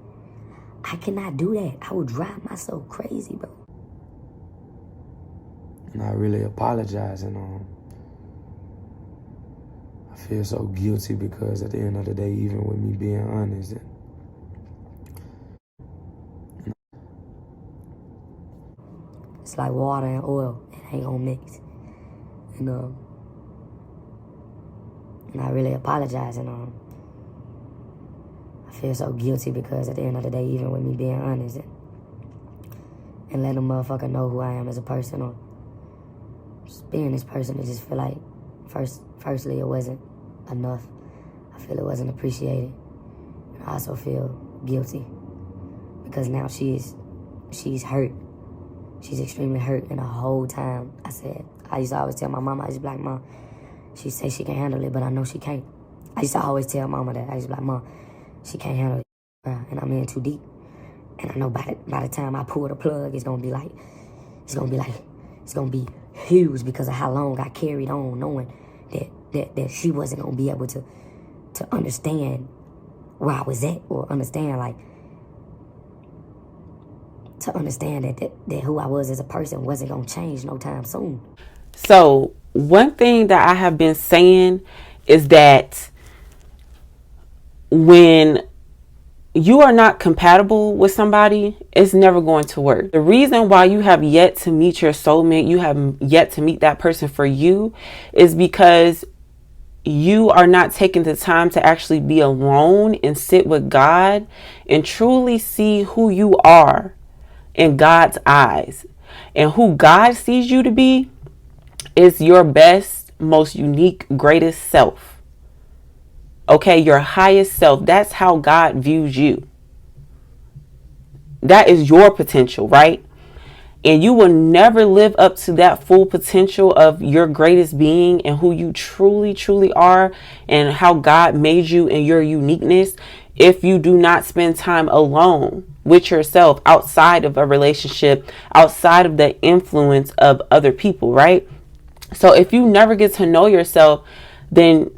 [SPEAKER 3] I cannot do that. I would drive myself crazy, bro.
[SPEAKER 4] And I really apologize, and I feel so guilty because at the end of the day, even with me being honest,
[SPEAKER 3] it's like water and oil. It ain't gonna mix. And I really apologize, and I feel so guilty because at the end of the day, even with me being honest and letting a motherfucker know who I am as a person, or just being this person, I just feel like firstly it wasn't enough. I feel it wasn't appreciated. And I also feel guilty because now she's hurt. She's extremely hurt. And the whole time I used to always tell my mama, I just be like, Mom, she say she can handle it, but I know she can't. I used to always tell mama that. I used to be like, Mom, she can't handle it, bro, and I'm in too deep. And I know by the time I pull the plug, it's gonna be huge because of how long I carried on, knowing that she wasn't gonna be able to understand where I was at, or understand that who I was as a person wasn't gonna change no time soon.
[SPEAKER 1] So one thing that I have been saying is that when you are not compatible with somebody, it's never going to work. The reason why you have yet to meet your soulmate, you have yet to meet that person for you, is because you are not taking the time to actually be alone and sit with God and truly see who you are in God's eyes. And who God sees you to be is your best, most unique, greatest self. Okay, your highest self. That's how God views you. That is your potential, right? And you will never live up to that full potential of your greatest being and who you truly, truly are and how God made you and your uniqueness if you do not spend time alone with yourself outside of a relationship, outside of the influence of other people, right? So if you never get to know yourself, then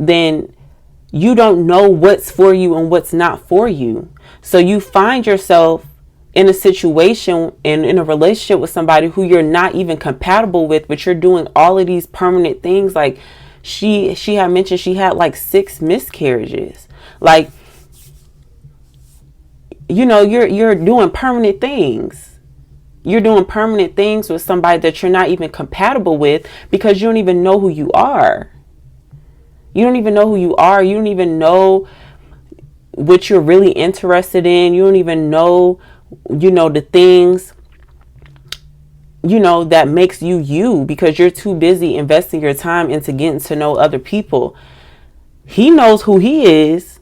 [SPEAKER 1] you don't know what's for you and what's not for you. So you find yourself in a situation and in a relationship with somebody who you're not even compatible with, but you're doing all of these permanent things. Like she had mentioned she had like 6 miscarriages. Like, you know, you're doing permanent things. You're doing permanent things with somebody that you're not even compatible with because you don't even know who you are. You don't even know who you are. You don't even know what you're really interested in. You don't even know, you know, the things, you know, that makes you you, because you're too busy investing your time into getting to know other people. He knows who he is.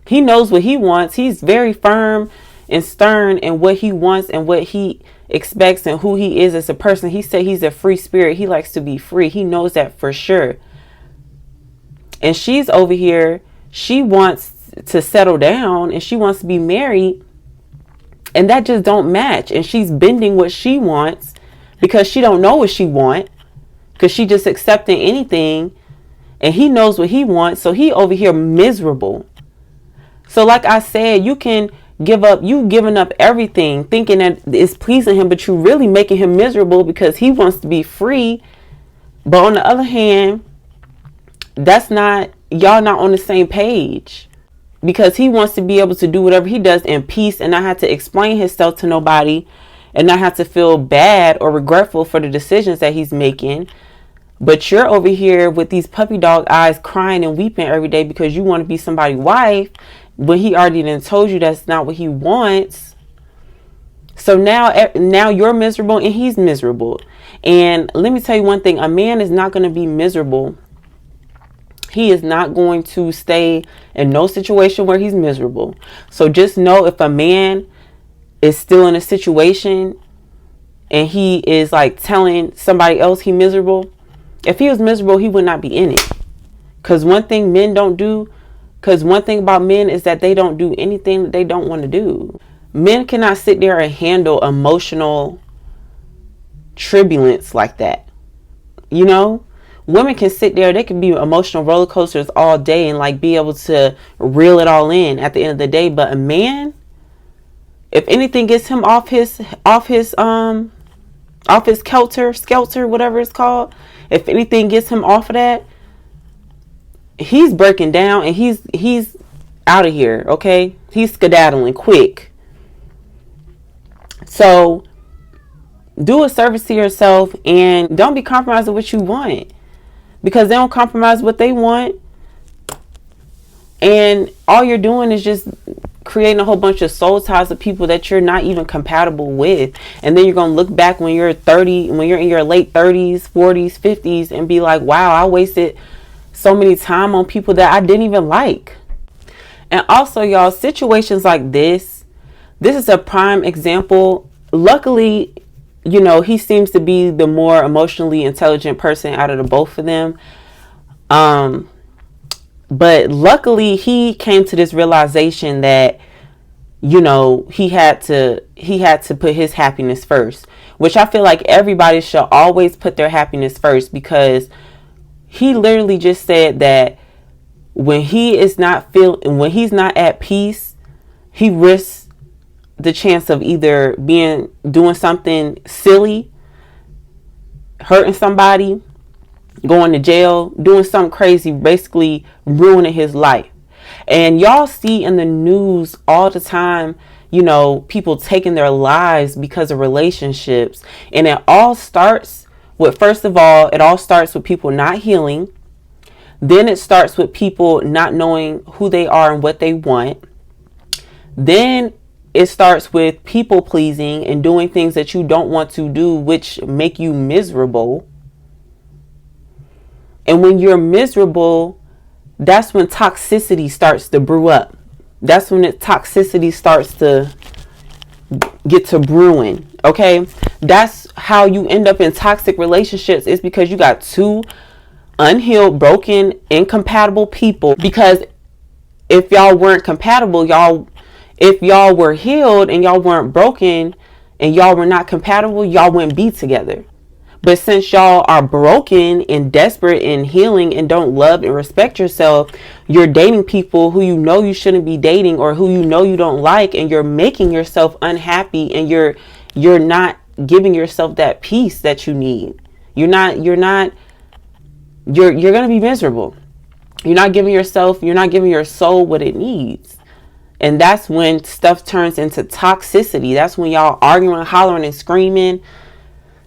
[SPEAKER 1] He knows what he wants. He's very firm and stern in what he wants and what he expects and who he is as a person. He said he's a free spirit. He likes to be free. He knows that for sure. And she's over here. She wants to settle down and she wants to be married. And that just don't match. And she's bending what she wants because she don't know what she want. Because she just accepting anything. And he knows what he wants. So he over here miserable. So like I said, you can give up, you giving up everything, thinking that it's pleasing him, but you really making him miserable because he wants to be free. But on the other hand, that's not, y'all not on the same page, because he wants to be able to do whatever he does in peace and not have to explain himself to nobody and not have to feel bad or regretful for the decisions that he's making. But you're over here with these puppy dog eyes crying and weeping every day because you want to be somebody's wife when he already done told you that's not what he wants. So now you're miserable and he's miserable. And let me tell you one thing, a man is not going to be miserable. He is not going to stay in no situation where he's miserable. So just know, if a man is still in a situation and he is like telling somebody else he miserable, if he was miserable, he would not be in it. Because one thing about men is that they don't do anything that they don't want to do. Men cannot sit there and handle emotional turbulence like that. You know, women can sit there, they can be emotional roller coasters all day and like be able to reel it all in at the end of the day. But a man, if anything gets him off his skelter, whatever it's called, if anything gets him off of that, he's breaking down and he's out of here. Okay, he's skedaddling quick. So do a service to yourself and don't be compromised with what you want, because they don't compromise what they want, and all you're doing is just creating a whole bunch of soul ties with people that you're not even compatible with. And then you're going to look back when you're 30, when you're in your late 30s, 40s, 50s, and be like, wow, I wasted so many time on people that I didn't even like. And also, y'all, situations like this is a prime example. Luckily, you know, he seems to be the more emotionally intelligent person out of the both of them. But luckily he came to this realization that, you know, he had to put his happiness first, which I feel like everybody should always put their happiness first, because he literally just said that when he's not at peace, he risks the chance of either doing something silly, hurting somebody, going to jail, doing something crazy, basically ruining his life. And y'all see in the news all the time, you know, people taking their lives because of relationships. And it all starts with, first of all, it all starts with people not healing. Then it starts with people not knowing who they are and what they want. Then it starts with people pleasing and doing things that you don't want to do, which make you miserable. And when you're miserable, that's when toxicity starts to brew up. That's when toxicity starts to get to brewing. Okay. That's how you end up in toxic relationships, is because you got two unhealed, broken, incompatible people. Because if y'all weren't compatible, If y'all were healed and y'all weren't broken and y'all were not compatible, y'all wouldn't be together. But since y'all are broken and desperate and healing and don't love and respect yourself, you're dating people who you know you shouldn't be dating, or who you know you don't like, and you're making yourself unhappy, and you're not giving yourself that peace that you need. You're going to be miserable. You're not giving your soul what it needs. And that's when stuff turns into toxicity. That's when y'all arguing, hollering, and screaming,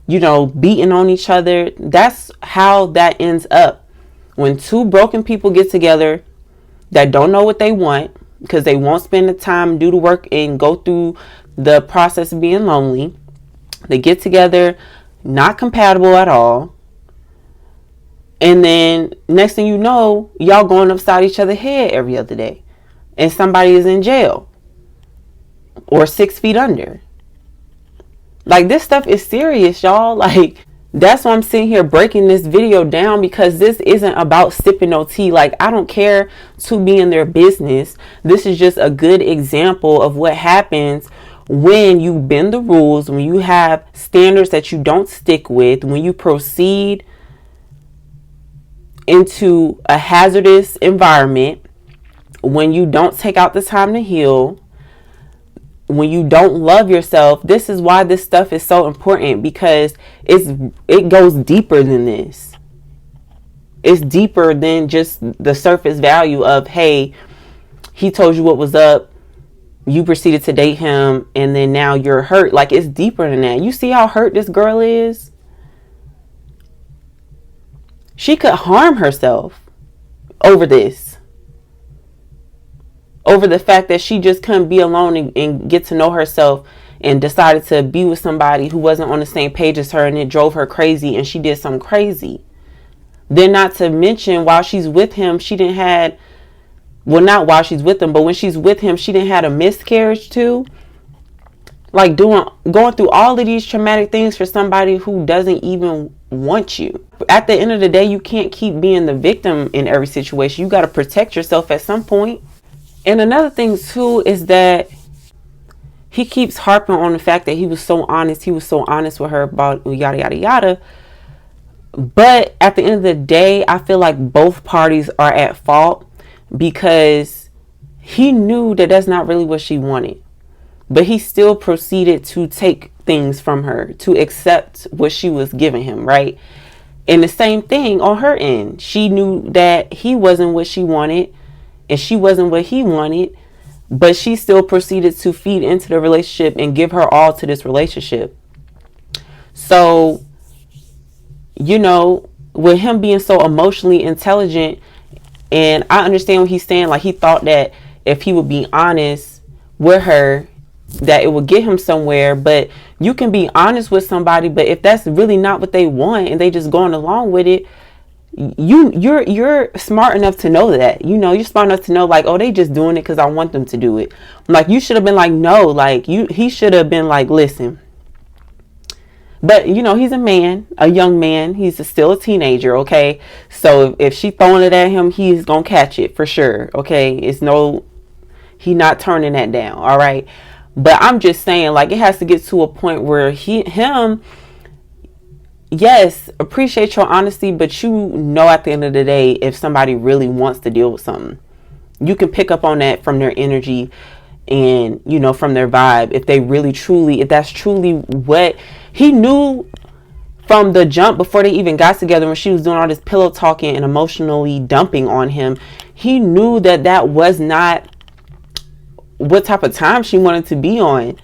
[SPEAKER 1] beating on each other. That's how that ends up. When two broken people get together that don't know what they want, because they won't spend the time, do the work, and go through the process of being lonely. They get together, not compatible at all. And then next thing you know, y'all going upside each other's head every other day. And somebody is in jail. Or 6 feet under. Like, this stuff is serious, y'all. Like, that's why I'm sitting here breaking this video down, because this isn't about sipping no tea. Like, I don't care to be in their business. This is just a good example of what happens when you bend the rules, when you have standards that you don't stick with, when you proceed into a hazardous environment, when you don't take out the time to heal, when you don't love yourself. This is why this stuff is so important, because it goes deeper than this. It's deeper than just the surface value of, hey, he told you what was up, you proceeded to date him, and then now you're hurt. Like, it's deeper than that. You see how hurt this girl is? She could harm herself over this. Over the fact that she just couldn't be alone and get to know herself, and decided to be with somebody who wasn't on the same page as her, and it drove her crazy, and she did something crazy. Then, not to mention, while she's with him, she didn't had, well, not while she's with him, but when she's with him, she didn't had a miscarriage too. Like, going through all of these traumatic things for somebody who doesn't even want you. At the end of the day, you can't keep being the victim in every situation. You got to protect yourself at some point. And another thing too is that he keeps harping on the fact that he was so honest. He was so honest with her about yada, yada, yada. But at the end of the day, I feel like both parties are at fault, because he knew that that's not really what she wanted. But he still proceeded to take things from her, to accept what she was giving him, right? And the same thing on her end. She knew that he wasn't what she wanted, and she wasn't what he wanted, but she still proceeded to feed into the relationship and give her all to this relationship. So, with him being so emotionally intelligent, and I understand what he's saying, like, he thought that if he would be honest with her, that it would get him somewhere. But you can be honest with somebody, but if that's really not what they want and they just going along with it, you're smart enough to know that. You're smart enough to know, like, oh, they just doing it because I want them to do it. Like, you should have been like, no, like, he should have been like, listen. But he's a man, a young man. He's still a teenager, okay? So if she throwing it at him, he's gonna catch it for sure, okay? He not turning that down, all right? But I'm just saying, like, it has to get to a point where yes, appreciate your honesty, but at the end of the day, if somebody really wants to deal with something, you can pick up on that from their energy and, from their vibe. If that's truly what he knew from the jump, before they even got together, when she was doing all this pillow talking and emotionally dumping on him, he knew that was not what type of time she wanted to be on.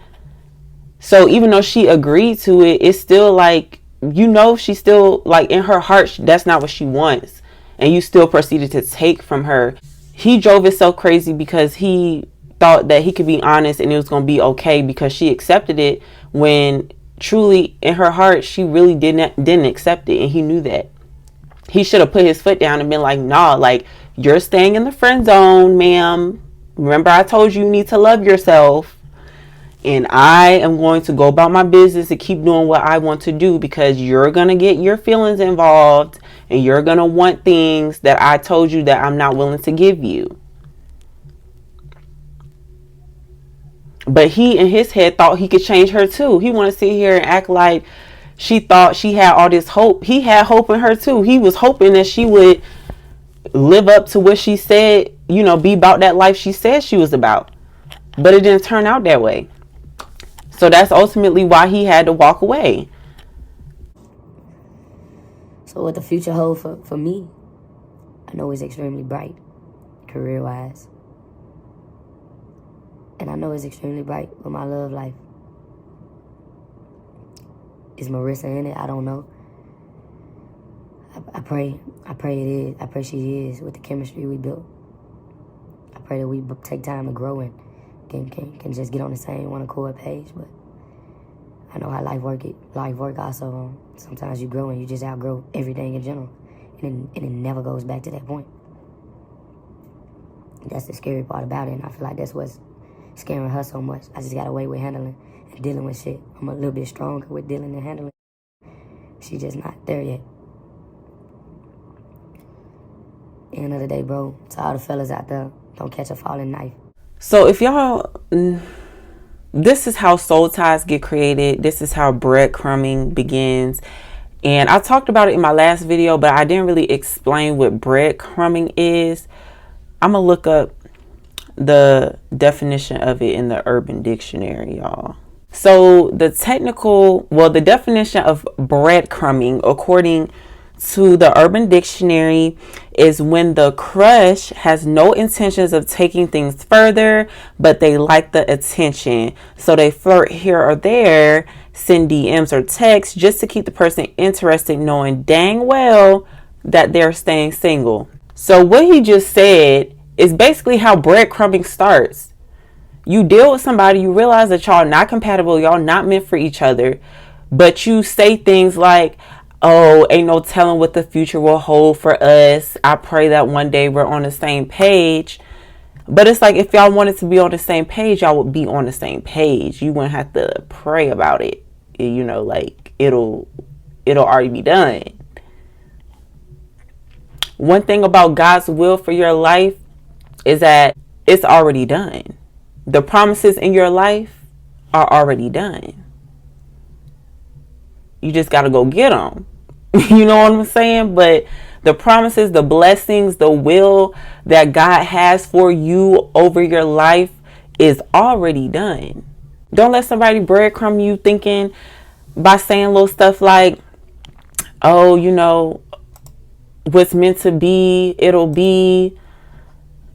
[SPEAKER 1] So even though she agreed to it, it's still like, she's still like, in her heart, that's not what she wants. And you still proceeded to take from her. He drove it so crazy because he thought that he could be honest and it was going to be okay, because she accepted it, when truly in her heart, she really didn't accept it. And he knew that. He should have put his foot down and been like, nah, like, you're staying in the friend zone, ma'am. Remember, I told you need to love yourself. And I am going to go about my business and keep doing what I want to do, because you're going to get your feelings involved and you're going to want things that I told you that I'm not willing to give you. But he in his head thought he could change her too. He want to sit here and act like she thought she had all this hope. He had hope in her too. He was hoping that she would live up to what she said, you know, be about that life she said she was about. But it didn't turn out that way. So that's ultimately why he had to walk away.
[SPEAKER 3] So what the future holds for me, I know it's extremely bright, career-wise. And I know it's extremely bright with my love life. Is Marissa in it? I don't know. I pray it is. I pray she is with the chemistry we built. I pray that we take time to grow and can just get on the same one accord page. But I know how life work also. Sometimes you grow and you just outgrow everything in general. And it never goes back to that point. That's the scary part about it. And I feel like that's what's scaring her so much. I just got away with handling and dealing with shit. I'm a little bit stronger with dealing and handling. She just not there yet. End of the day, bro, to all the fellas out there, don't catch a falling knife.
[SPEAKER 1] So if y'all, this is how soul ties get created. This is how breadcrumbing begins. And I talked about it in my last video, but I didn't really explain what breadcrumbing is. I'm going to look up the definition of it in the Urban Dictionary, y'all. So the definition of breadcrumbing, according to the Urban Dictionary, is when the crush has no intentions of taking things further, but they like the attention. So they flirt here or there, send DMs or texts just to keep the person interested, knowing dang well that they're staying single. So what he just said is basically how breadcrumbing starts. You deal with somebody, you realize that y'all not compatible, y'all not meant for each other, but you say things like, oh, ain't no telling what the future will hold for us. I pray that one day we're on the same page. But it's like, if y'all wanted to be on the same page, y'all would be on the same page. You wouldn't have to pray about it. You know, like it'll already be done. One thing about God's will for your life is that it's already done. The promises in your life are already done. You just got to go get them. You know what I'm saying? But the promises, the blessings, the will that God has for you over your life is already done. Don't let somebody breadcrumb you thinking by saying little stuff like, oh, you know, what's meant to be, it'll be.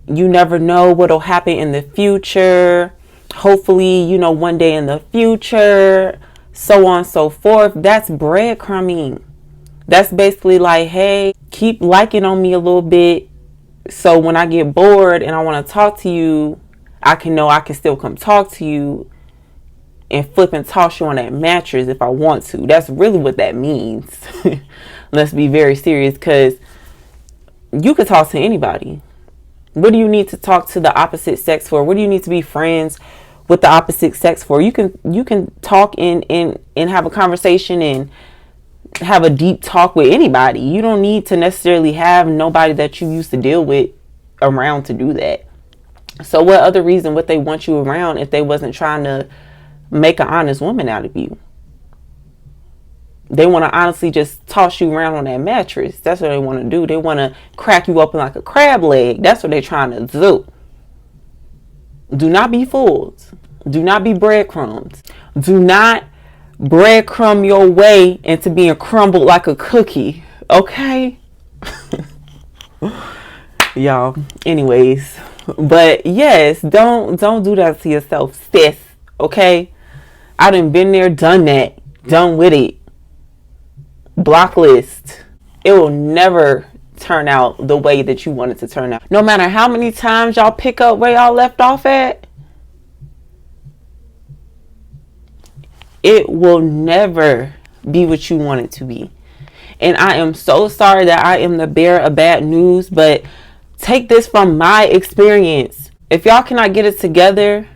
[SPEAKER 1] You never know what'll happen in the future. Hopefully, you know, one day in the future, so on and so forth. That's breadcrumbing. That's basically like, hey, keep liking on me a little bit, so when I get bored and I want to talk to you, I can know I can still come talk to you and flip and toss you on that mattress if I want to. That's really what that means. Let's be very serious, because you could talk to anybody. What do you need to talk to the opposite sex for? What do you need to be friends with the opposite sex for? You can talk and have a conversation and have a deep talk with anybody. You don't need to necessarily have nobody that you used to deal with around to do that. So what other reason would they want you around if they wasn't trying to make an honest woman out of you? They want to honestly just toss you around on that mattress. That's what they want to do. They want to crack you open like a crab leg. That's what they're trying to do. Do not be fooled. Do not be breadcrumbs. Do not breadcrumb your way into being crumbled like a cookie. Okay? Y'all. Anyways. But yes, don't do that to yourself, sis. Okay? I done been there, done that. Done with it. Block list. It will never turn out the way that you want it to turn out. No matter how many times y'all pick up where y'all left off at, it will never be what you want it to be. And I am so sorry that I am the bearer of bad news, but take this from my experience. If y'all cannot get it together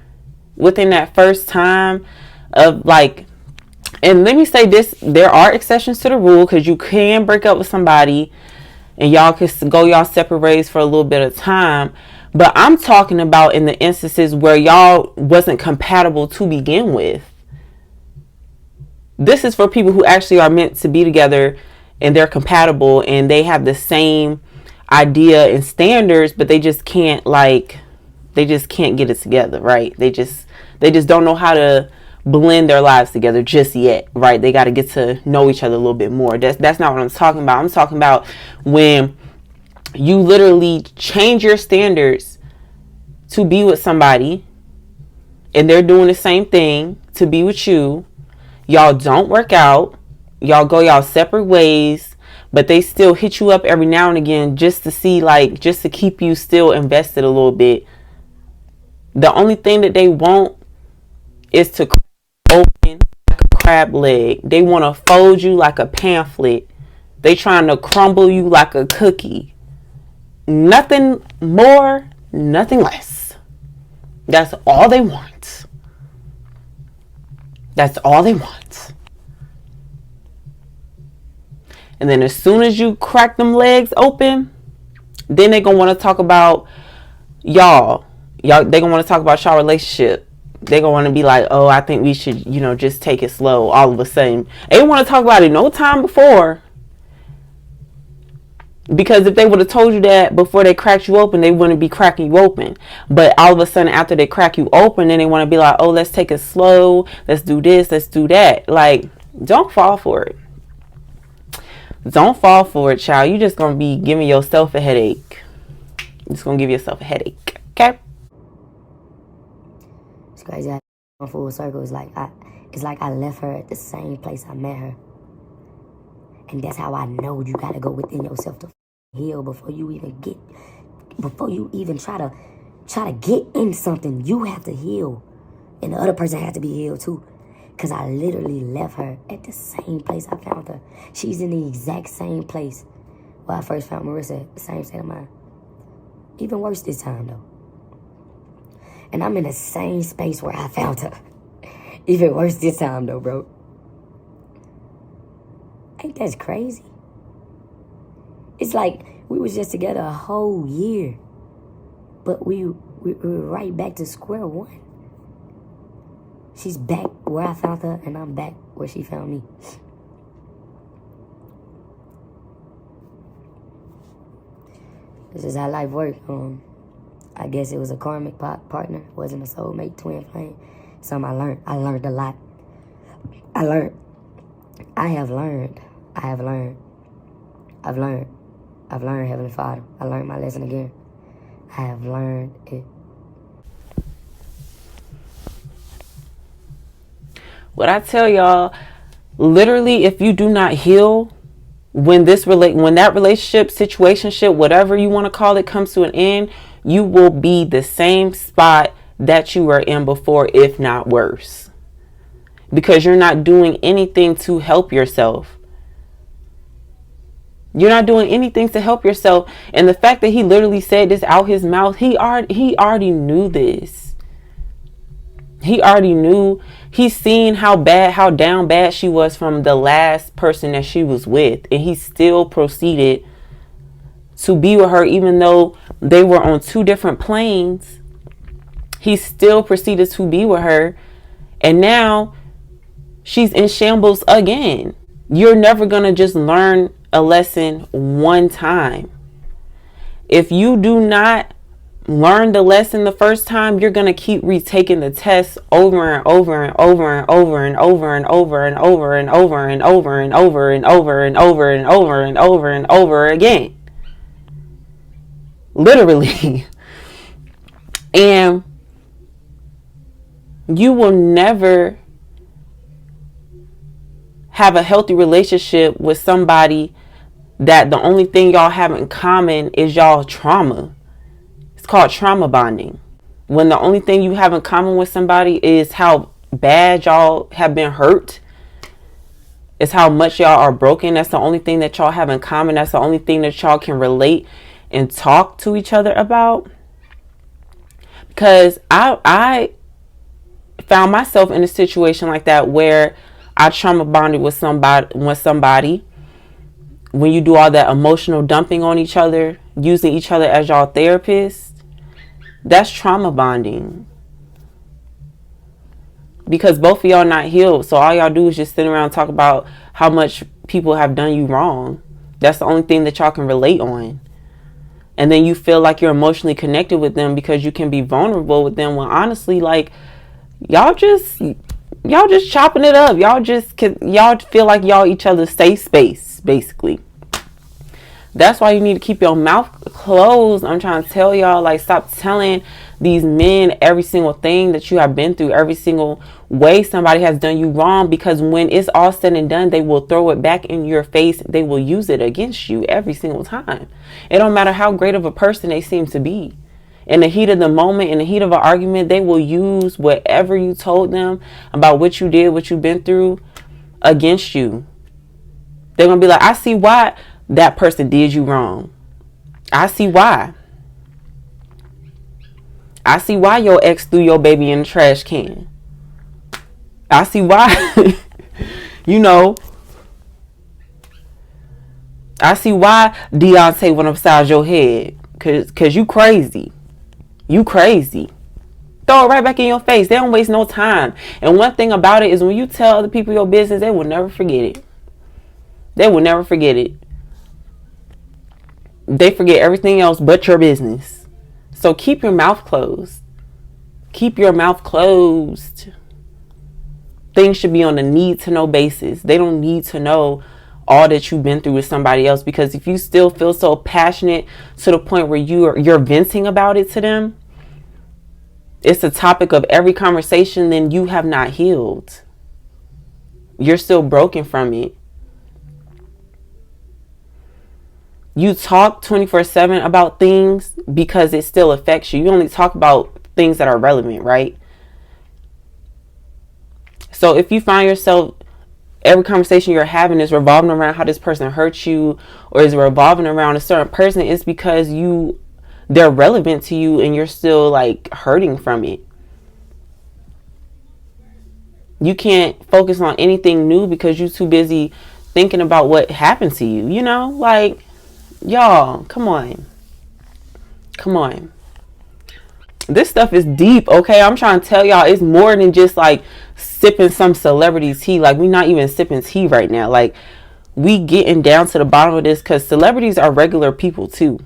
[SPEAKER 1] within that first time of like, and let me say this, there are exceptions to the rule, because you can break up with somebody and y'all can go y'all separate ways for a little bit of time. But I'm talking about in the instances where y'all wasn't compatible to begin with. This is for people who actually are meant to be together and they're compatible and they have the same idea and standards, but they just can't get it together, right? They just don't know how to blend their lives together just yet, right? They got to get to know each other a little bit more. That's not what I'm talking about. I'm talking about when you literally change your standards to be with somebody and they're doing the same thing to be with you. Y'all don't work out. Y'all go y'all separate ways, but they still hit you up every now and again just to see, just to keep you still invested a little bit. The only thing that they want is to open like a crab leg. They want to fold you like a pamphlet. They trying to crumble you like a cookie. Nothing more, nothing less. That's all they want. That's all they want. And then as soon as you crack them legs open, then they're going to want to talk about y'all. They're going to want to talk about y'all relationship. They're going to want to be like, oh, I think we should, just take it slow all of a sudden. They want to talk about it no time before. Because if they would have told you that before they cracked you open, they wouldn't be cracking you open. But all of a sudden, after they crack you open, then they want to be like, oh, let's take it slow. Let's do this. Let's do that. Don't fall for it. Don't fall for it, child. You're just going to be giving yourself a headache. You're just going to give yourself a headache. Okay?
[SPEAKER 3] It's crazy. I full circle. It's like I left her at the same place I met her. And that's how I know you gotta go within yourself to heal before you even try to get in something. You have to heal. And the other person has to be healed too. Cause I literally left her at the same place I found her. She's in the exact same place where I first found Marissa, the same state of mind. Even worse this time though. And I'm in the same space where I found her. Even worse this time though, bro. Ain't that crazy? It's like we was just together a whole year. But we were right back to square one. She's back where I found her, and I'm back where she found me. This is how life works. I guess it was a karmic partner. Wasn't a soulmate, twin flame. Something I learned. I learned a lot. I have learned, Heavenly Father. I learned my lesson again. I have learned it.
[SPEAKER 1] What I tell y'all, literally, if you do not heal when that relationship, situationship, whatever you want to call it, comes to an end, you will be the same spot that you were in before, if not worse. Because you're not doing anything to help yourself. You're not doing anything to help yourself. And the fact that he literally said this out his mouth, he already knew this. He already knew. He's seen how down bad she was from the last person that she was with. And he still proceeded to be with her, even though they were on two different planes. He still proceeded to be with her. And now she's in shambles again. You're never going to just learn a lesson one time. If you do not learn the lesson the first time, you're going to keep retaking the test over and over and over and over and over and over and over and over and over and over and over and over and over and over and over again. Literally. And you will never have a healthy relationship with somebody that the only thing y'all have in common is y'all trauma. It's called trauma bonding. When the only thing you have in common with somebody is how bad y'all have been hurt, it's how much y'all are broken. That's the only thing that y'all have in common. That's the only thing that y'all can relate and talk to each other about. Because I found myself in a situation like that where I trauma bonded with somebody. When you do all that emotional dumping on each other, using each other as y'all therapists, That's trauma bonding. Because both of y'all not healed. So all y'all do is just sit around and talk about how much people have done you wrong. That's the only thing that y'all can relate on. And then you feel like you're emotionally connected with them because you can be vulnerable with them. When honestly, like, y'all just chopping it up. Y'all feel like y'all each other's safe space, basically. That's why you need to keep your mouth closed. I'm trying to tell y'all, like, stop telling these men every single thing that you have been through, every single way somebody has done you wrong, because when it's all said and done, they will throw it back in your face. They will use it against you every single time. It don't matter how great of a person they seem to be. In the heat of the moment, in the heat of an argument, they will use whatever you told them about what you did, what you've been through, against you. They're going to be like, I see why that person did you wrong. I see why. I see why your ex threw your baby in the trash can. I see why. You know. I see why Deontay went upside your head. Cause you crazy. You crazy. Throw it right back in your face. They don't waste no time. And one thing about it is when you tell other people your business, they will never forget it. They will never forget it. They forget everything else but your business. So keep your mouth closed. Keep your mouth closed. Things should be on a need to know basis. They don't need to know all that you've been through with somebody else, because if you still feel so passionate to the point where you're venting about it to them, it's a topic of every conversation, then you have not healed. You're still broken from it. You talk 24/7 about things because it still affects you. You only talk about things that are relevant, right? So if you find yourself, every conversation you're having is revolving around how this person hurt you, or is revolving around a certain person, it's because they're relevant to you and you're still like hurting from it. You can't focus on anything new because you're too busy thinking about what happened to you, you know? Like, y'all, come on. Come on. This stuff is deep, okay? I'm trying to tell y'all, it's more than just like sipping some celebrity tea. Like, we not even sipping tea right now. Like, we getting down to the bottom of this, because celebrities are regular people too.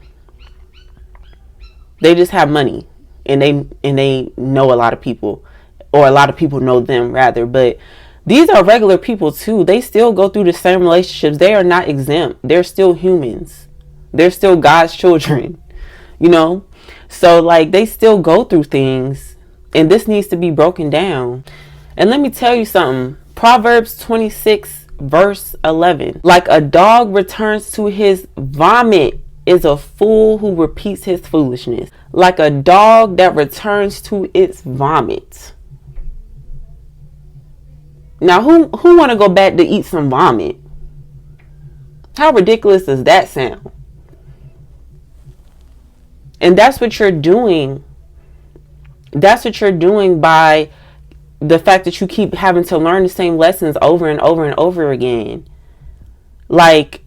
[SPEAKER 1] They just have money and they know a lot of people, or a lot of people know them rather. But these are regular people too. They still go through the same relationships. They are not exempt. They're still humans. They're still God's children, you know? So like, they still go through things, and this needs to be broken down. And let me tell you something. Proverbs 26 verse 11. Like a dog returns to his vomit is a fool who repeats his foolishness. Like a dog that returns to its vomit. Now, who want to go back to eat some vomit? How ridiculous does that sound? And that's what you're doing. That's what you're doing by the fact that you keep having to learn the same lessons over and over and over again. Like,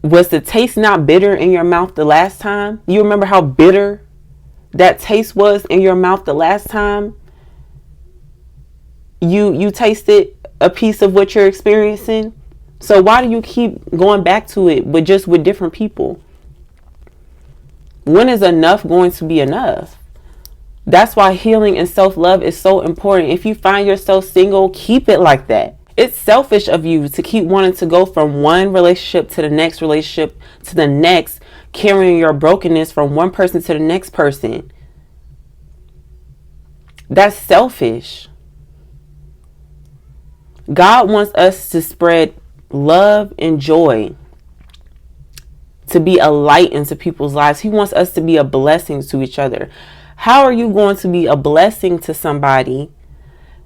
[SPEAKER 1] was the taste not bitter in your mouth the last time? You remember how bitter that taste was in your mouth the last time you tasted a piece of what you're experiencing? So why do you keep going back to it, but just with different people? When is enough going to be enough? That's why healing and self-love is so important. If you find yourself single, keep it like that. It's selfish of you to keep wanting to go from one relationship to the next relationship to the next, carrying your brokenness from one person to the next person. That's selfish. God wants us to spread love and joy, to be a light into people's lives. He wants us to be a blessing to each other. How are you going to be a blessing to somebody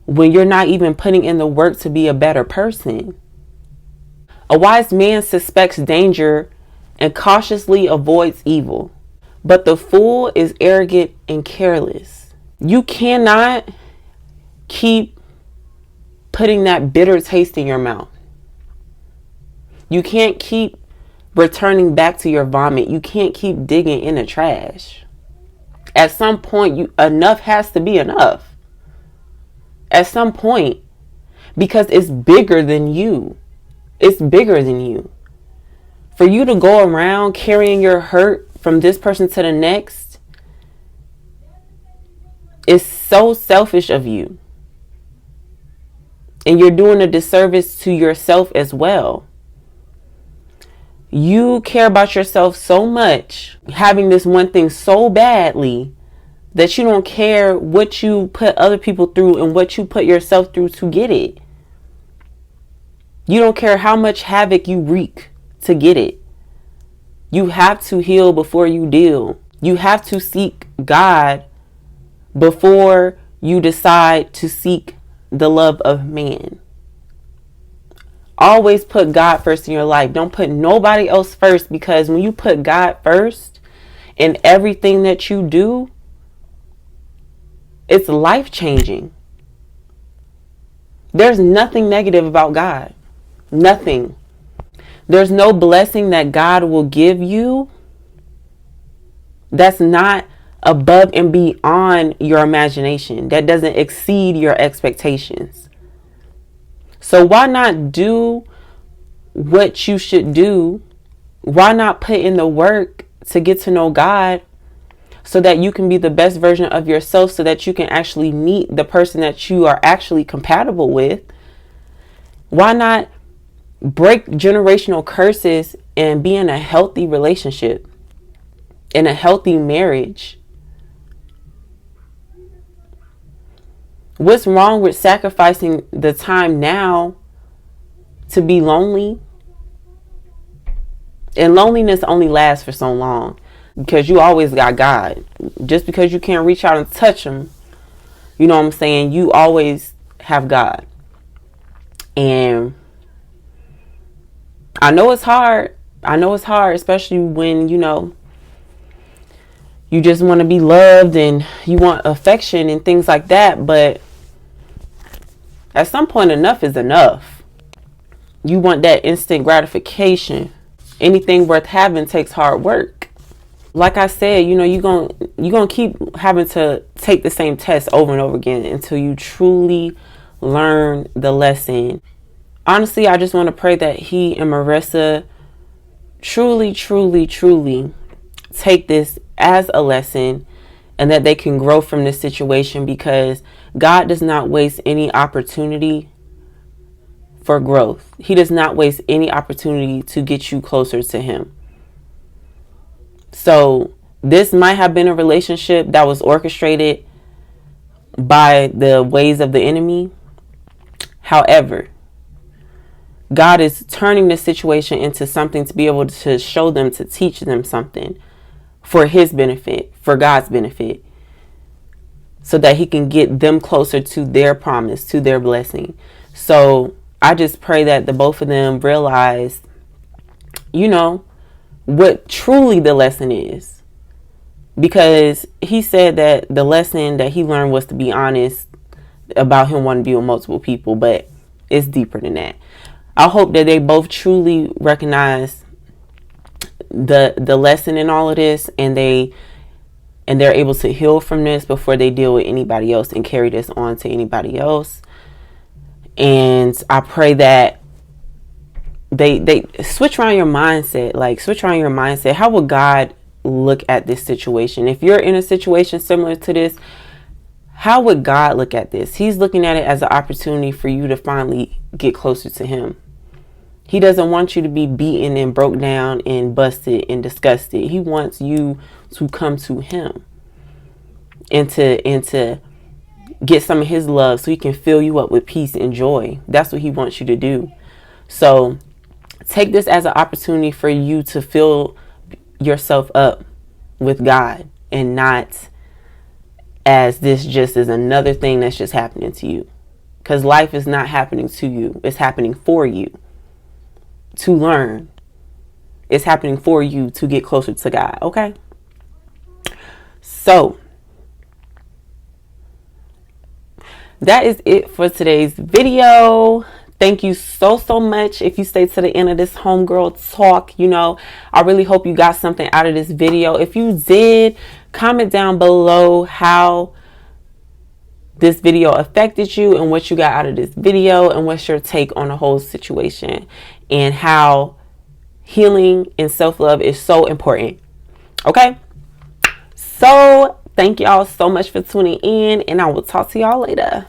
[SPEAKER 1] when you're not even putting in the work to be a better person? A wise man suspects danger and cautiously avoids evil, but the fool is arrogant and careless. You cannot keep putting that bitter taste in your mouth. You can't keep returning back to your vomit. You can't keep digging in the trash. At some point, enough has to be enough. At some point, because it's bigger than you. It's bigger than you. For you to go around carrying your hurt from this person to the next is so selfish of you. And you're doing a disservice to yourself as well. You care about yourself so much, having this one thing so badly, that you don't care what you put other people through and what you put yourself through to get it. You don't care how much havoc you wreak to get it. You have to heal before you deal. You have to seek God before you decide to seek the love of man. Always put God first in your life. Don't put nobody else first, because when you put God first in everything that you do, it's life changing. There's nothing negative about God. Nothing. There's no blessing that God will give you that's not above and beyond your imagination, that doesn't exceed your expectations. So why not do what you should do? Why not put in the work to get to know God, so that you can be the best version of yourself, so that you can actually meet the person that you are actually compatible with? Why not break generational curses and be in a healthy relationship, in a healthy marriage? What's wrong with sacrificing the time now to be lonely? And loneliness only lasts for so long, because you always got God. Just because you can't reach out and touch him, you know what I'm saying, you always have God. And I know it's hard. I know it's hard, especially when, you just want to be loved and you want affection and things like that. But at some point, enough is enough. You want that instant gratification. Anything worth having takes hard work. Like I said, you're gonna keep having to take the same test over and over again until you truly learn the lesson. Honestly, I just want to pray that he and Marissa truly, truly, truly take this as a lesson, and that they can grow from this situation, because God does not waste any opportunity for growth. He does not waste any opportunity to get you closer to him. So this might have been a relationship that was orchestrated by the ways of the enemy. However, God is turning this situation into something to be able to show them, to teach them something for his benefit, for God's benefit, so that he can get them closer to their promise, to their blessing. So I just pray that the both of them realize, what truly the lesson is. Because he said that the lesson that he learned was to be honest about him wanting to be with multiple people, but it's deeper than that. I hope that they both truly recognize the lesson in all of this, and they're able to heal from this before they deal with anybody else and carry this on to anybody else. And I pray that they switch around your mindset. Like, switch around your mindset. How would God look at this situation? If you're in a situation similar to this, how would God look at this? He's looking at it as an opportunity for you to finally get closer to him. He doesn't want you to be beaten and broke down and busted and disgusted. He wants you to come to him and to get some of his love, so he can fill you up with peace and joy. That's what he wants you to do. So take this as an opportunity for you to fill yourself up with God, and not as this just is another thing that's just happening to you. Because life is not happening to you. It's happening for you to learn. It's happening for you to get closer to God. Okay? So that is it for today's video. Thank you so much. If you stayed to the end of this homegirl talk, you know, I really hope you got something out of this video. If you did, comment down below how this video affected you and what you got out of this video and what's your take on the whole situation and how healing and self-love is so important. Okay, so thank y'all so much for tuning in, and I will talk to y'all later.